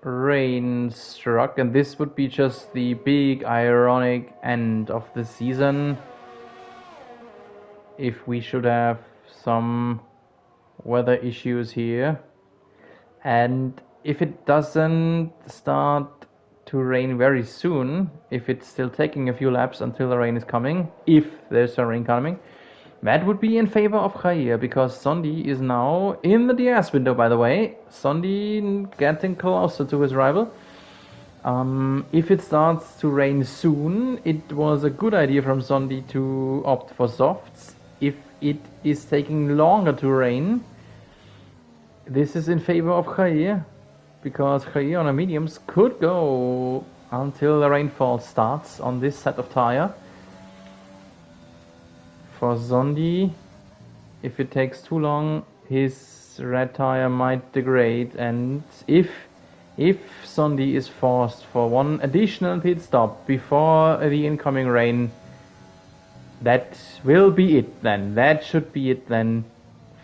rain struck, and this would be just the big ironic end of the season if we should have some weather issues here. And if it doesn't start to rain very soon, if it's still taking a few laps until the rain is coming, if there's a rain coming, that would be in favor of Jair, because Sondi is now in the DS window, by the way. Sondi getting closer to his rival. If it starts to rain soon, it was a good idea from Sondi to opt for softs. If it is taking longer to rain, this is in favor of Jair, because Jair on a mediums could go until the rainfall starts on this set of tire. For Sondi, if it takes too long, his red tire might degrade, and if Sondi is forced for one additional pit stop before the incoming rain, that will be it then. That should be it then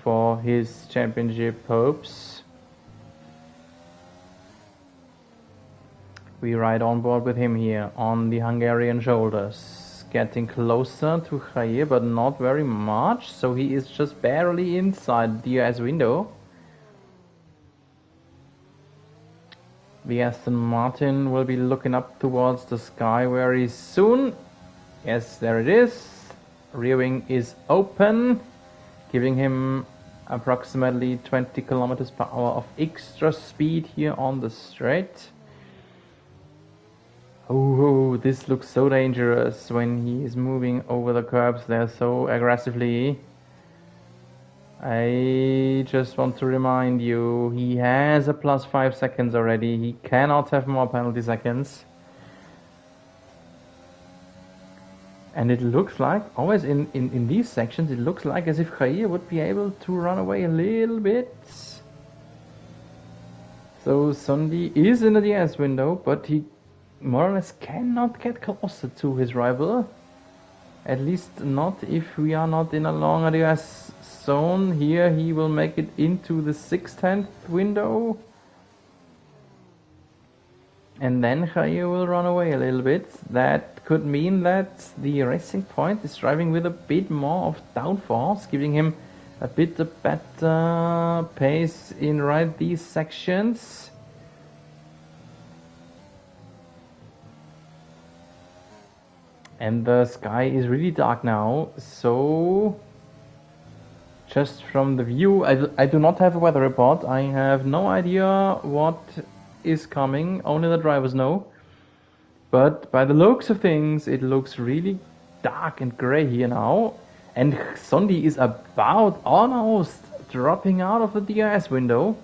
for his championship hopes. We ride on board with him here on the Hungarian shoulders, getting closer to Jair, but not very much, so he is just barely inside the US window. The Aston Martin will be looking up towards the sky very soon. Yes, there it is. Rear wing is open, giving him approximately 20 kilometers per hour of extra speed here on the straight. Oh, this looks so dangerous when he is moving over the curbs there so aggressively. I just want to remind you, he has a +5 seconds already. He cannot have more penalty seconds. And it looks like, always in these sections, it looks like as if Jair would be able to run away a little bit. So Sondi is in the DS window, but he more or less cannot get closer to his rival. At least not if we are not in a longer DS zone. Here he will make it into the 6/10 window. And then Jair will run away a little bit. That could mean that the Racing Point is driving with a bit more of downforce, giving him a bit better pace in right these sections. And the sky is really dark now, so just from the view, I do not have a weather report. I have no idea what is coming, only the drivers know. But by the looks of things, it looks really dark and grey here now. And Sondi is about almost dropping out of the DRS window.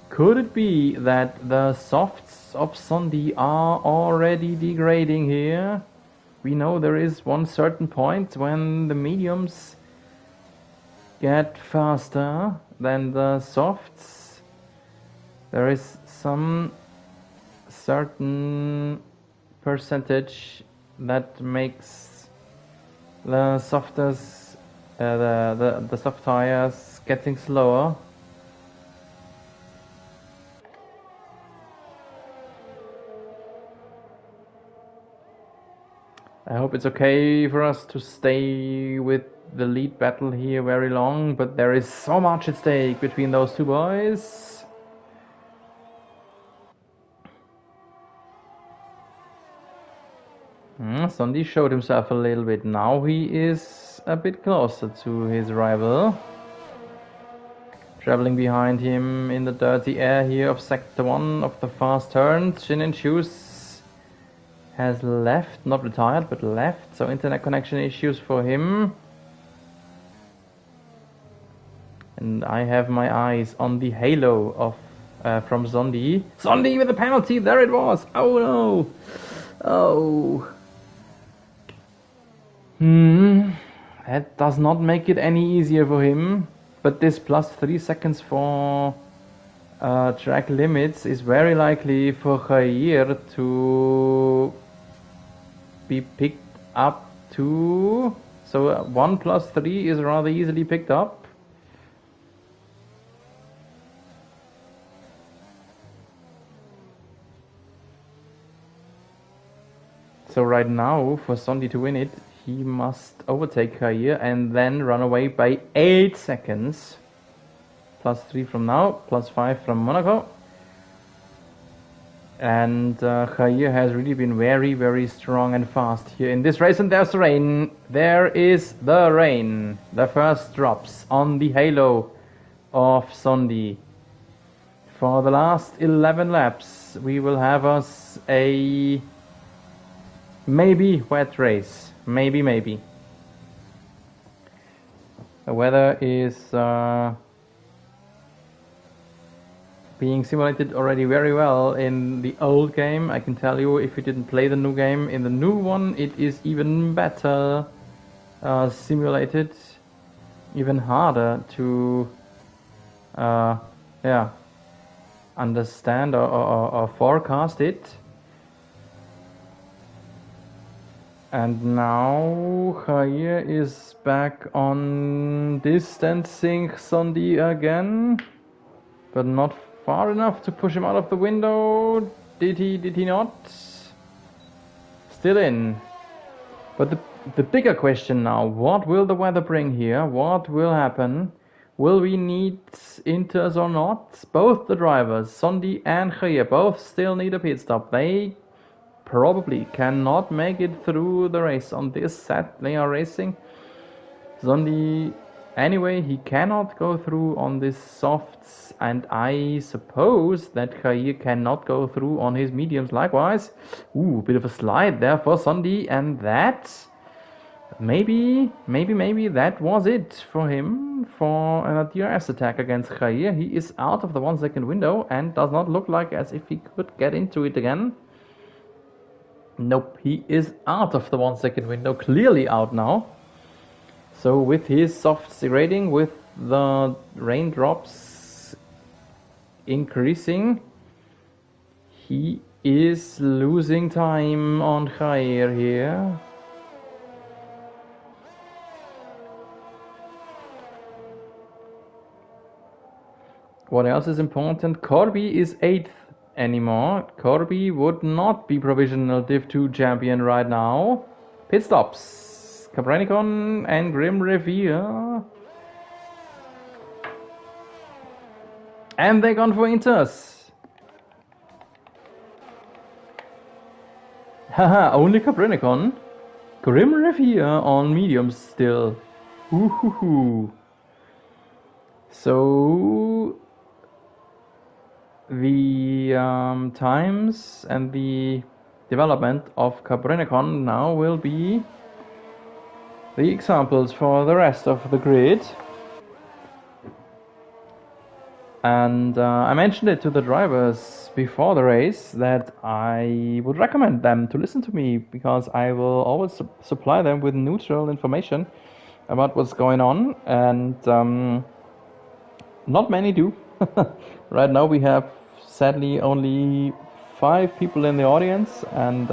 Could it be that the softs of Sondi are already degrading here? We know there is one certain point when the mediums get faster than the softs. There is some certain percentage that makes the softest, the soft tires getting slower. I hope it's okay for us to stay with the lead battle here very long, but there is so much at stake between those two boys. Sondi showed himself a little bit. Now he is a bit closer to his rival. Traveling behind him in the dirty air here of sector 1 of the fast turn. Shin and Shoes has left, not retired, but left. So internet connection issues for him. And I have my eyes on the halo of from Zondi. Zondi with a penalty, there it was! Oh no! Oh. That does not make it any easier for him. But this plus 3 seconds for track limits is very likely for Jair to be picked up too. So 1 plus 3 is rather easily picked up. So right now, for Sondi to win it, he must overtake Jair and then run away by 8 seconds. Plus 3 from now, plus 5 from Monaco. And Jair has really been very, very strong and fast here in this race. And there's the rain. There is the rain. The first drops on the halo of Sondi. For the last 11 laps, we will have us a maybe wet race. Maybe. The weather is being simulated already very well in the old game. I can tell you, if you didn't play the new game, in the new one it is even better simulated, even harder to understand or forecast it. And now Jair is back on distancing Sondi again, but not far enough to push him out of the window. Did he not? Still in. But the bigger question now, what will the weather bring here? What will happen? Will we need inters or not? Both the drivers, Sondi and Jair, both still need a pit stop. They probably cannot make it through the race on this set they are racing. Zondi, anyway, he cannot go through on this softs, and I suppose that Jair cannot go through on his mediums likewise. Ooh, a bit of a slide there for Zondi, and that maybe that was it for him for a DRS attack against Jair. He is out of the 1 second window and does not look like as if he could get into it again. Nope, he is out of the 1 second window, clearly out now. So with his soft rating, with the raindrops increasing, he is losing time on Jair here. What else is important? Corby is 8th anymore. Corby would not be provisional Div 2 champion right now. Pit stops. Cabranicon and Grim Revier. And they're gone for Inters. Haha, only Cabranicon. Grim Revier on mediums still. Ooh. So the times and the development of Cabranicon now will be the examples for the rest of the grid. And I mentioned it to the drivers before the race that I would recommend them to listen to me, because I will always supply them with neutral information about what's going on, and not many do. Right now we have sadly only 5 people in the audience, and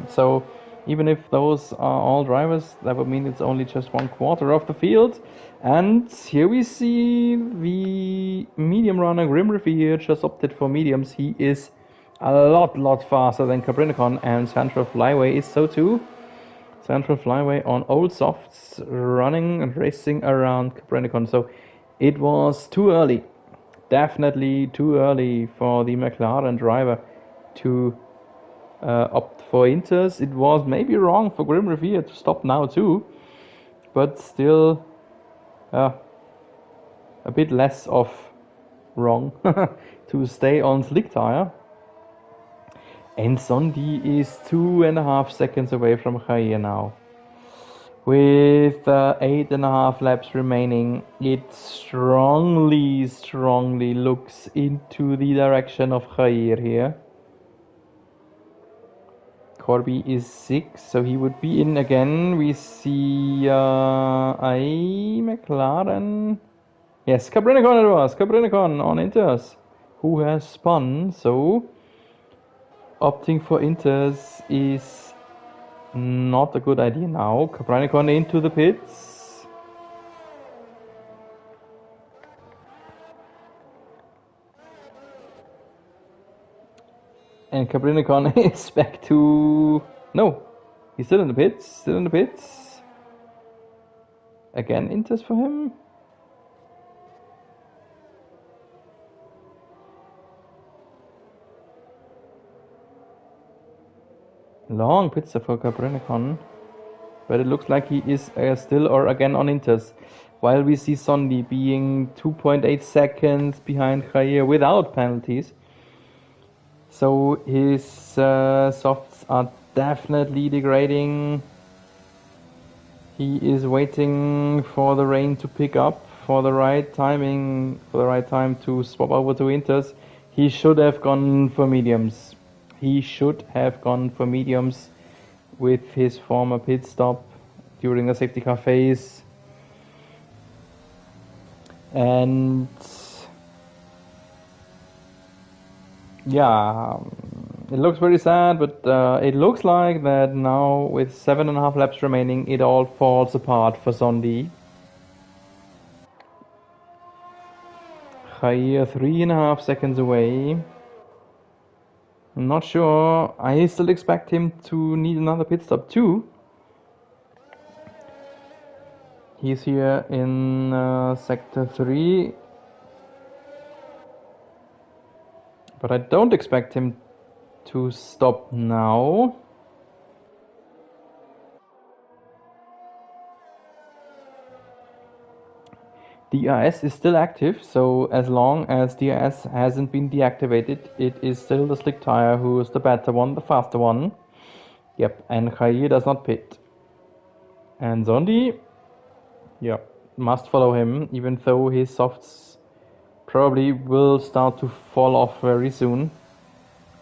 so even if those are all drivers, that would mean it's only just 1/4 of the field. And here we see the medium runner Grim Revier just opted for mediums. He is a lot faster than Cabranicon, and Central Flyway is so too. Central Flyway on old softs, running and racing around Cabranicon. So it was too early, definitely too early for the McLaren driver to opt for Inters. It was maybe wrong for Grim Revier to stop now too, but still a bit less of wrong to stay on slick tire. And Sondi is 2.5 seconds away from Jair now. With 8.5 laps remaining, it strongly looks into the direction of Jair here. Corby is 6, so he would be in again. We see a McLaren. Yes, Caprinicon it was. Caprinicon on Inters, who has spun, so opting for Inters is not a good idea now. Caprinicon into the pits. And Caprinicon is back to... No, he's still in the pits. Again, Inters for him. Long pit stop for Caprinicon. But it looks like he is still or again on Inters. While we see Sondi being 2.8 seconds behind Jair without penalties. So his softs are definitely degrading. He is waiting for the rain to pick up for the right timing, for the right time to swap over to Inters. He should have gone for mediums. With his former pit stop during the safety car phase. And yeah, it looks very sad, but it looks like that now with 7.5 laps remaining, it all falls apart for Sondi. Jair 3.5 seconds away. I'm not sure. I still expect him to need another pit stop too. He's here in sector 3. But I don't expect him to stop now. DRS is still active, so as long as DRS hasn't been deactivated, it is still the slick tire who is the better one, the faster one. Yep, and Jair does not pit. And Zondi, yep, must follow him, even though his softs probably will start to fall off very soon.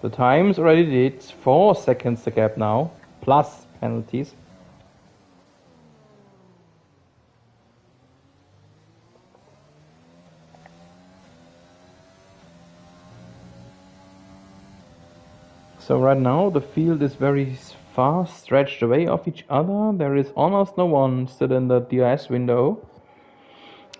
The times already did 4 seconds the gap now, plus penalties. So right now the field is very far stretched away off each other. There is almost no one still in the DRS window.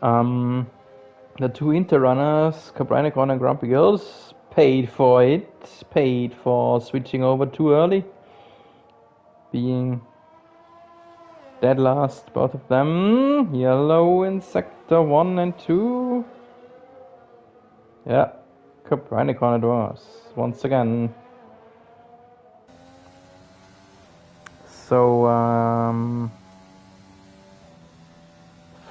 The two Inter runners, Caprinicon and Grumpy Girls, paid for it. Paid for switching over too early. Being dead last, both of them. Yellow in sector 1 and 2. Yeah, Caprinicon it was, once again. So,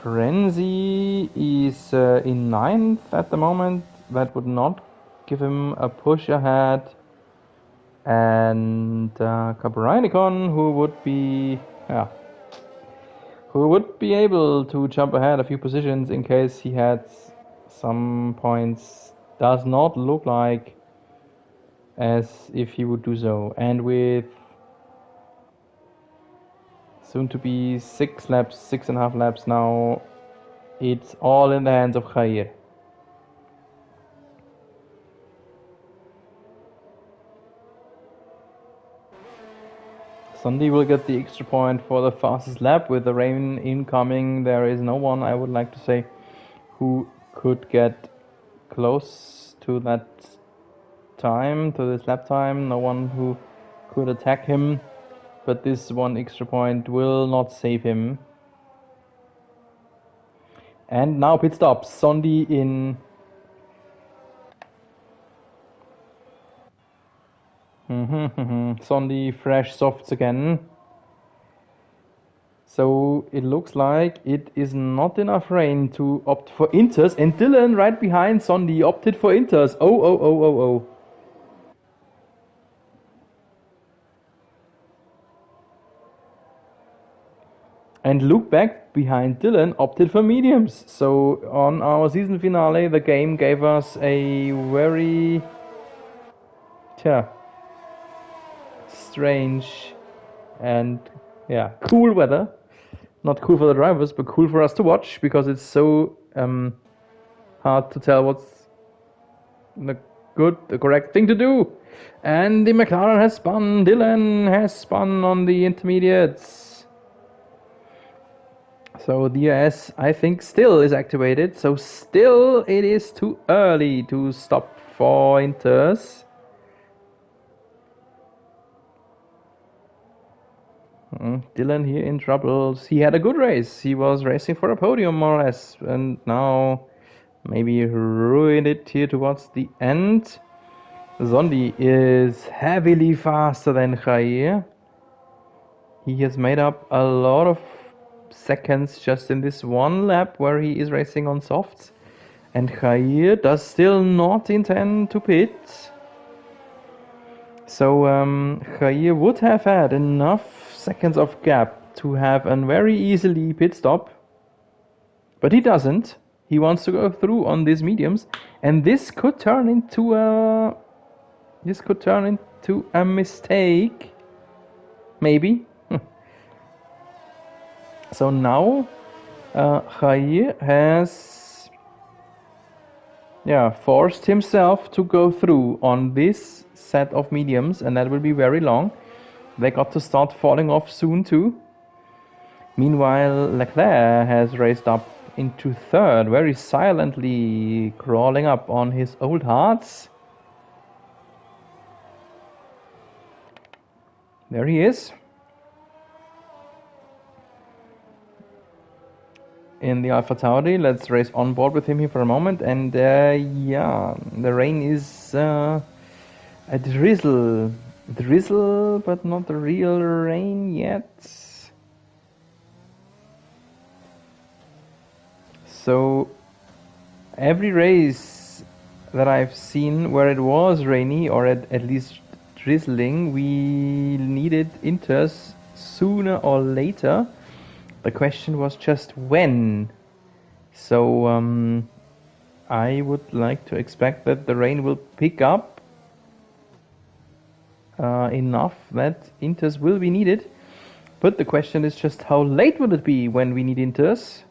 Frenzy is in 9th at the moment. That would not give him a push ahead. And Caprinicon, who would be able to jump ahead a few positions in case he had some points, does not look like as if he would do so. And with soon to be 6.5 laps now, it's all in the hands of Jair. Sunday will get the extra point for the fastest lap. With the rain incoming, there is no one, I would like to say, who could get close to that time, to this lap time. No one who could attack him. But this one extra point will not save him. And now pit stop. Sondi in. Sondi fresh softs again. So it looks like it is not enough rain to opt for Inters, and Dylan right behind Sondi opted for Inters. Oh, oh, oh, oh, oh. And Luke back behind Dylan opted for mediums. So on our season finale, the game gave us a very strange and cool weather. Not cool for the drivers, but cool for us to watch because it's so hard to tell what's the correct thing to do. And the McLaren has spun. Dylan has spun on the intermediates. So DRS, I think, still is activated. So still it is too early to stop for Inters. Dylan here in troubles. He had a good race. He was racing for a podium more or less. And now maybe ruined it here towards the end. Zondi is heavily faster than Jair. He has made up a lot of seconds just in this one lap where he is racing on softs. And Jair does still not intend to pit. So Jair would have had enough seconds of gap to have a very easily pit stop. But he doesn't. He wants to go through on these mediums. And this could turn into a mistake. Maybe. So now Jair has forced himself to go through on this set of mediums, and that will be very long. They got to start falling off soon too. Meanwhile, Leclerc has raced up into third, very silently crawling up on his old hards. There he is. In the Alpha Tauri. Let's race on board with him here for a moment. And the rain is a drizzle, but not the real rain yet. So every race that I've seen where it was rainy or at least drizzling, we needed Inters sooner or later. The question was just when. So I would like to expect that the rain will pick up enough that Inters will be needed. But the question is just how late will it be when we need Inters?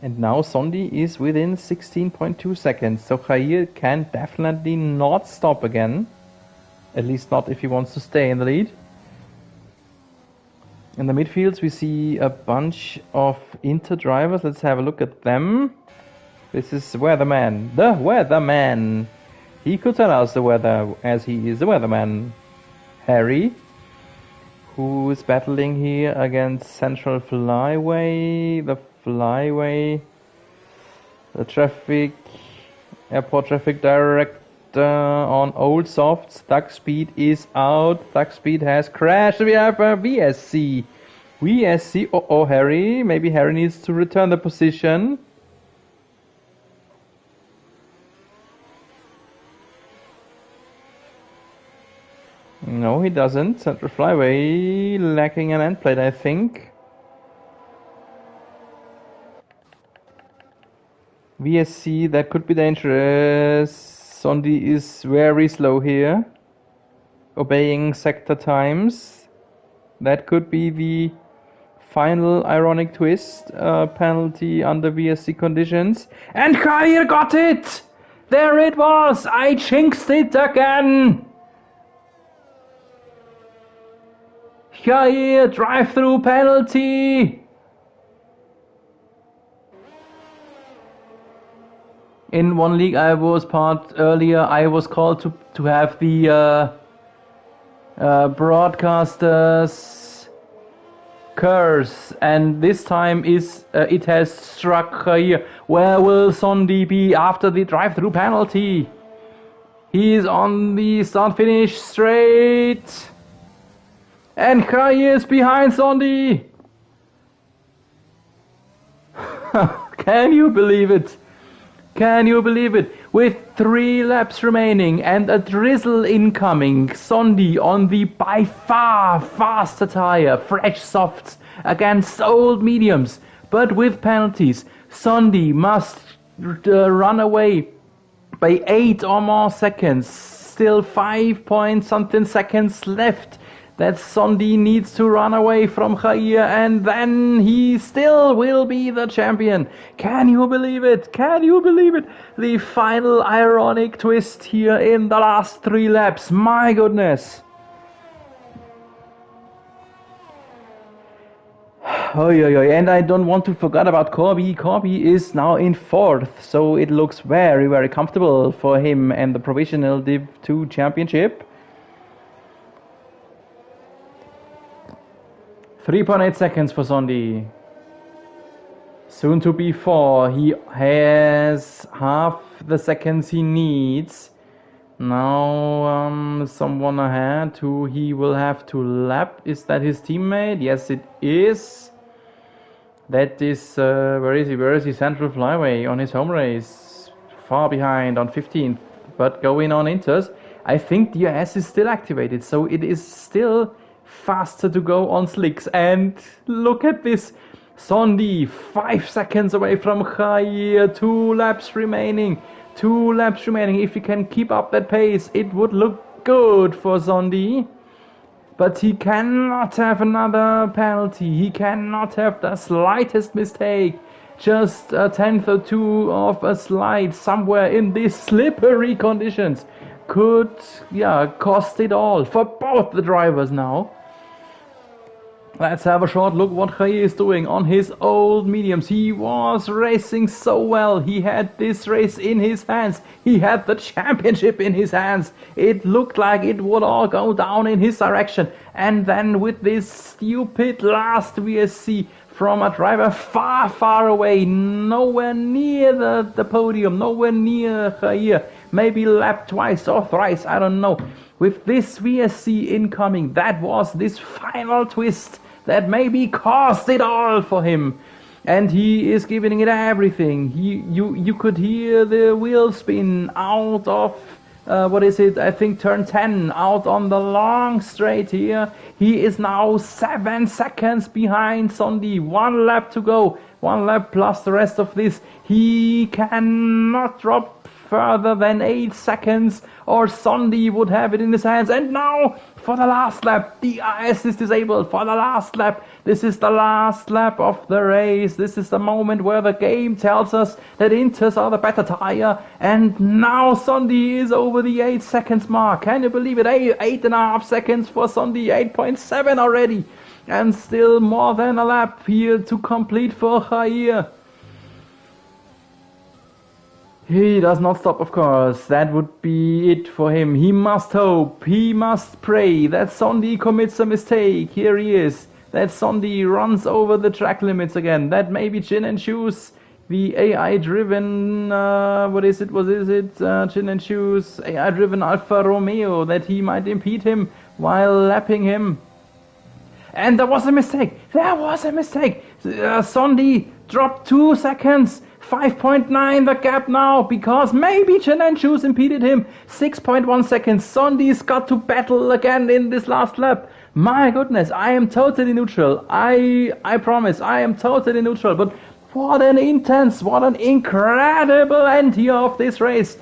And now Sondi is within 16.2 seconds. So Jair can definitely not stop again. At least not if he wants to stay in the lead. In the midfields, we see a bunch of Inter drivers. Let's have a look at them. This is Weatherman, the Weatherman. He could tell us the weather as he is the Weatherman. Harry, who is battling here against Central Flyway, the airport traffic director on old softs. Duck Speed is out. Duck Speed has crashed. We have a VSC. Oh, Harry. Maybe Harry needs to return the position. No, he doesn't. Central Flyway lacking an end plate, I think. VSC, that could be dangerous. Sondi is very slow here, obeying sector times. That could be the final ironic twist, penalty under VSC conditions. And Jair got it! There it was! I jinxed it again! Jair, drive-through penalty! In one league I was part earlier, I was called to have the broadcaster's curse, and this time it has struck here. Where will Sondi be after the drive-through penalty? He is on the start-finish straight. And Kai is behind Sondi. Can you believe it? Can you believe it? With 3 laps remaining and a drizzle incoming, Sondi on the by far faster tire, fresh softs against old mediums, but with penalties. Sondi must run away by 8 or more seconds. Still 5 point something seconds left. That Sondi needs to run away from Jair, and then he still will be the champion. Can you believe it? Can you believe it? The final ironic twist here in the last 3 laps. My goodness. And I don't want to forget about Corby. Corby is now in 4th, so it looks very, very comfortable for him and the provisional Div 2 championship. 3.8 seconds for Sondi. Soon to be 4. He has half the seconds he needs. Now someone ahead who he will have to lap. Is that his teammate? Yes, it is. That is, where is he? Where is he? Central Flyway on his home race. Far behind on 15th, but going on Inters. I think DRS is still activated, so it is still faster to go on slicks. And look at this. Sondi 5 seconds away from Jair. 2 laps remaining. 2 laps remaining. If he can keep up that pace, it would look good for Sondi. But he cannot have another penalty. He cannot have the slightest mistake. Just a tenth or two of a slide somewhere in these slippery conditions could, cost it all for both the drivers now. Let's have a short look what Jair is doing on his old mediums. He was racing so well. He had this race in his hands. He had the championship in his hands. It looked like it would all go down in his direction. And then with this stupid last VSC from a driver far, far away, nowhere near the podium, nowhere near Jair, maybe lapped twice or thrice, I don't know. With this VSC incoming, that was this final twist that maybe cost it all for him. And he is giving it everything. You could hear the wheel spin out of, I think turn 10, out on the long straight here. He is now 7 seconds behind Sondi. 1 lap to go. 1 lap plus the rest of this. He cannot drop further than 8 seconds or Sondi would have it in his hands. And now for the last lap, the IS is disabled for the last lap. This is the last lap of the race. This is the moment where the game tells us that Inters are the better tire. And now Sondi is over the 8 seconds mark. Can you believe it? 8.5 seconds for Sondi, 8.7 already. And still more than a lap here to complete for Jair. He does not stop, of course. That would be it for him. He must hope, he must pray that Sondi commits a mistake. Here he is. That Sondi runs over the track limits again. That maybe Chin and Shoes, the AI-driven, Chin and Shoes, AI-driven Alfa Romeo, that he might impede him while lapping him. And there was a mistake. Sondi dropped 2 seconds. 5.9 the gap now, because maybe Chin and Shoes impeded him. 6.1 seconds. Sondi's got to battle again in this last lap. My goodness, I am totally neutral. I promise, I am totally neutral. But what an intense, what an incredible end here of this race.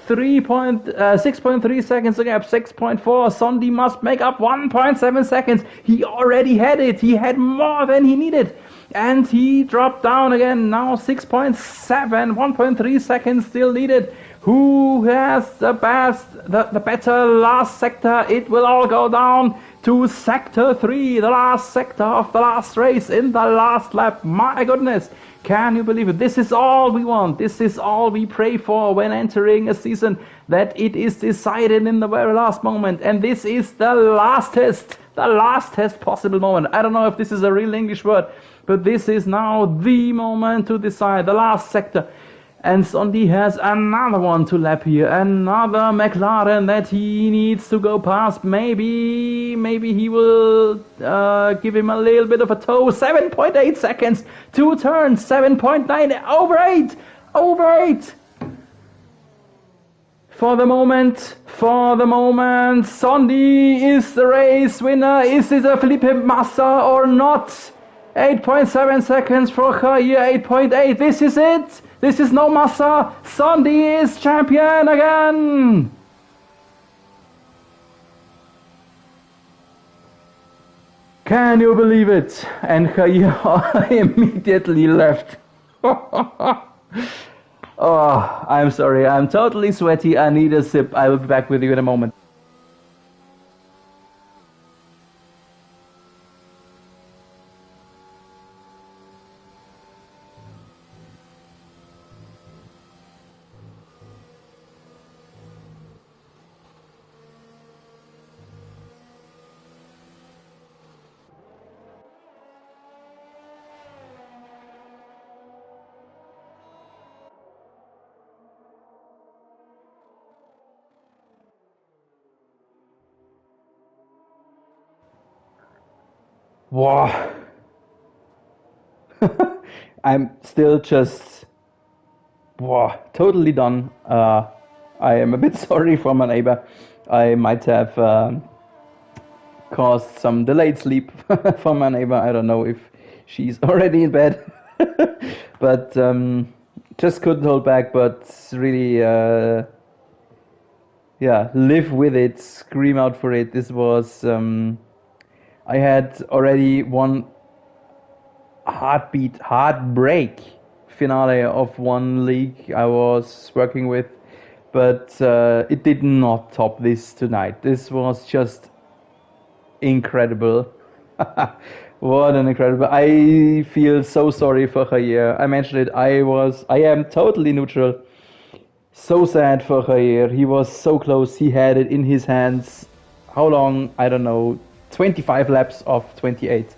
6.3 seconds a gap, 6.4. Sondi must make up 1.7 seconds. He already had it. He had more than he needed. And he dropped down again. Now 6.7, 1.3 seconds still needed. Who has the better last sector? It will all go down to sector 3, the last sector of the last race in the last lap. My goodness. Can you believe it? This is all we want. This is all we pray for when entering a season, that it is decided in the very last moment. And this is the last test possible moment. I don't know if this is a real English word, but this is now the moment to decide. The last sector. And Sondi has another one to lap here, another McLaren that he needs to go past. Maybe he will give him a little bit of a tow. 7.8 seconds, 2 turns, 7.9, over 8, over 8. For the moment, Sondi is the race winner. Is it a Felipe Massa or not? 8.7 seconds for Jair, 8.8. This is it. This is no Massa. Sondi is champion again. Can you believe it? And Jair immediately left. Oh, I'm sorry. I'm totally sweaty. I need a sip. I will be back with you in a moment. Wow. I'm still just totally done. I am a bit sorry for my neighbor. I might have caused some delayed sleep for my neighbor. I don't know if she's already in bed. But just couldn't hold back, but really live with it, scream out for it. This was I had already one heartbreak finale of one league I was working with, but it did not top this tonight. This was just incredible. What an incredible! I feel so sorry for Jair. I mentioned it. I am totally neutral. So sad for Jair. He was so close. He had it in his hands. How long? I don't know. 25 laps of 28.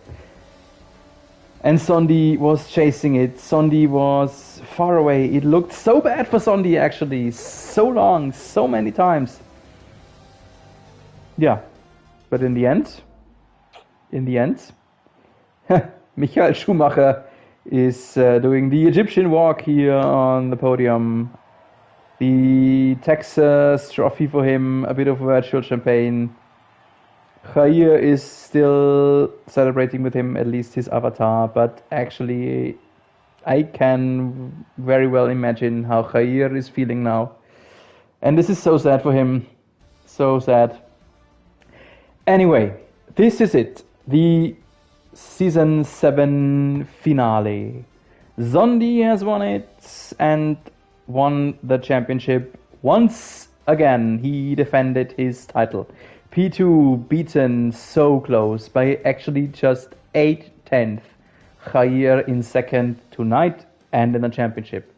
And Sondi was chasing it. Sondi was far away. It looked so bad for Sondi actually. So long, so many times. Yeah. But in the end, Michael Schumacher is doing the Egyptian walk here on the podium. The Texas trophy for him, a bit of virtual champagne. Jair is still celebrating with him, at least his avatar, but actually I can very well imagine how Jair is feeling now. And this is so sad for him. So sad. Anyway, this is it. The Season 7 finale. Sondi has won it and won the championship once again. He defended his title. P2 beaten so close by actually just 8/10. Jair in second tonight and in the championship.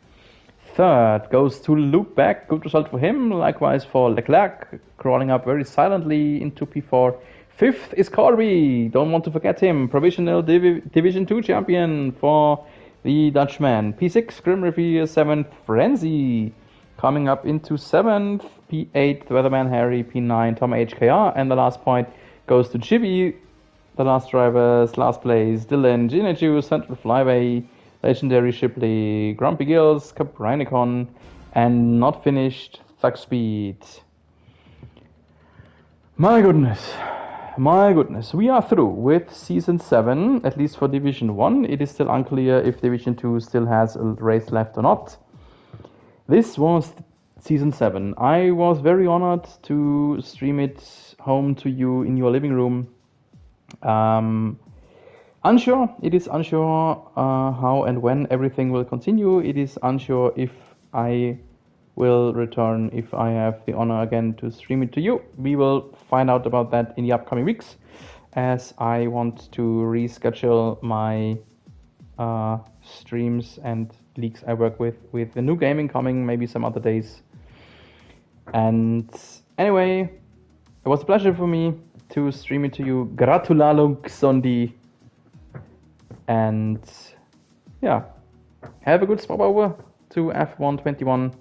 Third goes to Luke Beck. Good result for him. Likewise for Leclerc, crawling up very silently into P4. Fifth is Corby. Don't want to forget him. Provisional Division 2 champion for the Dutchman. P6 Grim Reverie. 7th Frenzy. Coming up into 7th, P8 Weatherman Harry, P9 Tom HKR, and the last point goes to Chibi. The last drivers, last place, Dylan, Ginaju, Central Flyway, Legendary Shipley, Grumpy Gills, Caprinicon, and not finished, Thug Speed. My goodness, we are through with Season 7, at least for Division 1. It is still unclear if Division 2 still has a race left or not. This was Season 7. I was very honored to stream it home to you in your living room. It is unsure how and when everything will continue. It is unsure if I will return, if I have the honor again to stream it to you. We will find out about that in the upcoming weeks, as I want to reschedule my streams and leagues I work with the new gaming coming maybe some other days. And anyway, it was a pleasure for me to stream it to you. Gratulalung, Sondi. And yeah, have a good stop over. to F121.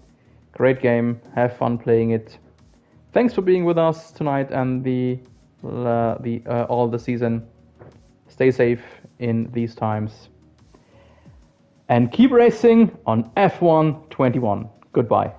Great game. Have fun playing it. Thanks for being with us tonight and all the season. Stay safe in these times. And keep racing on F121. Goodbye.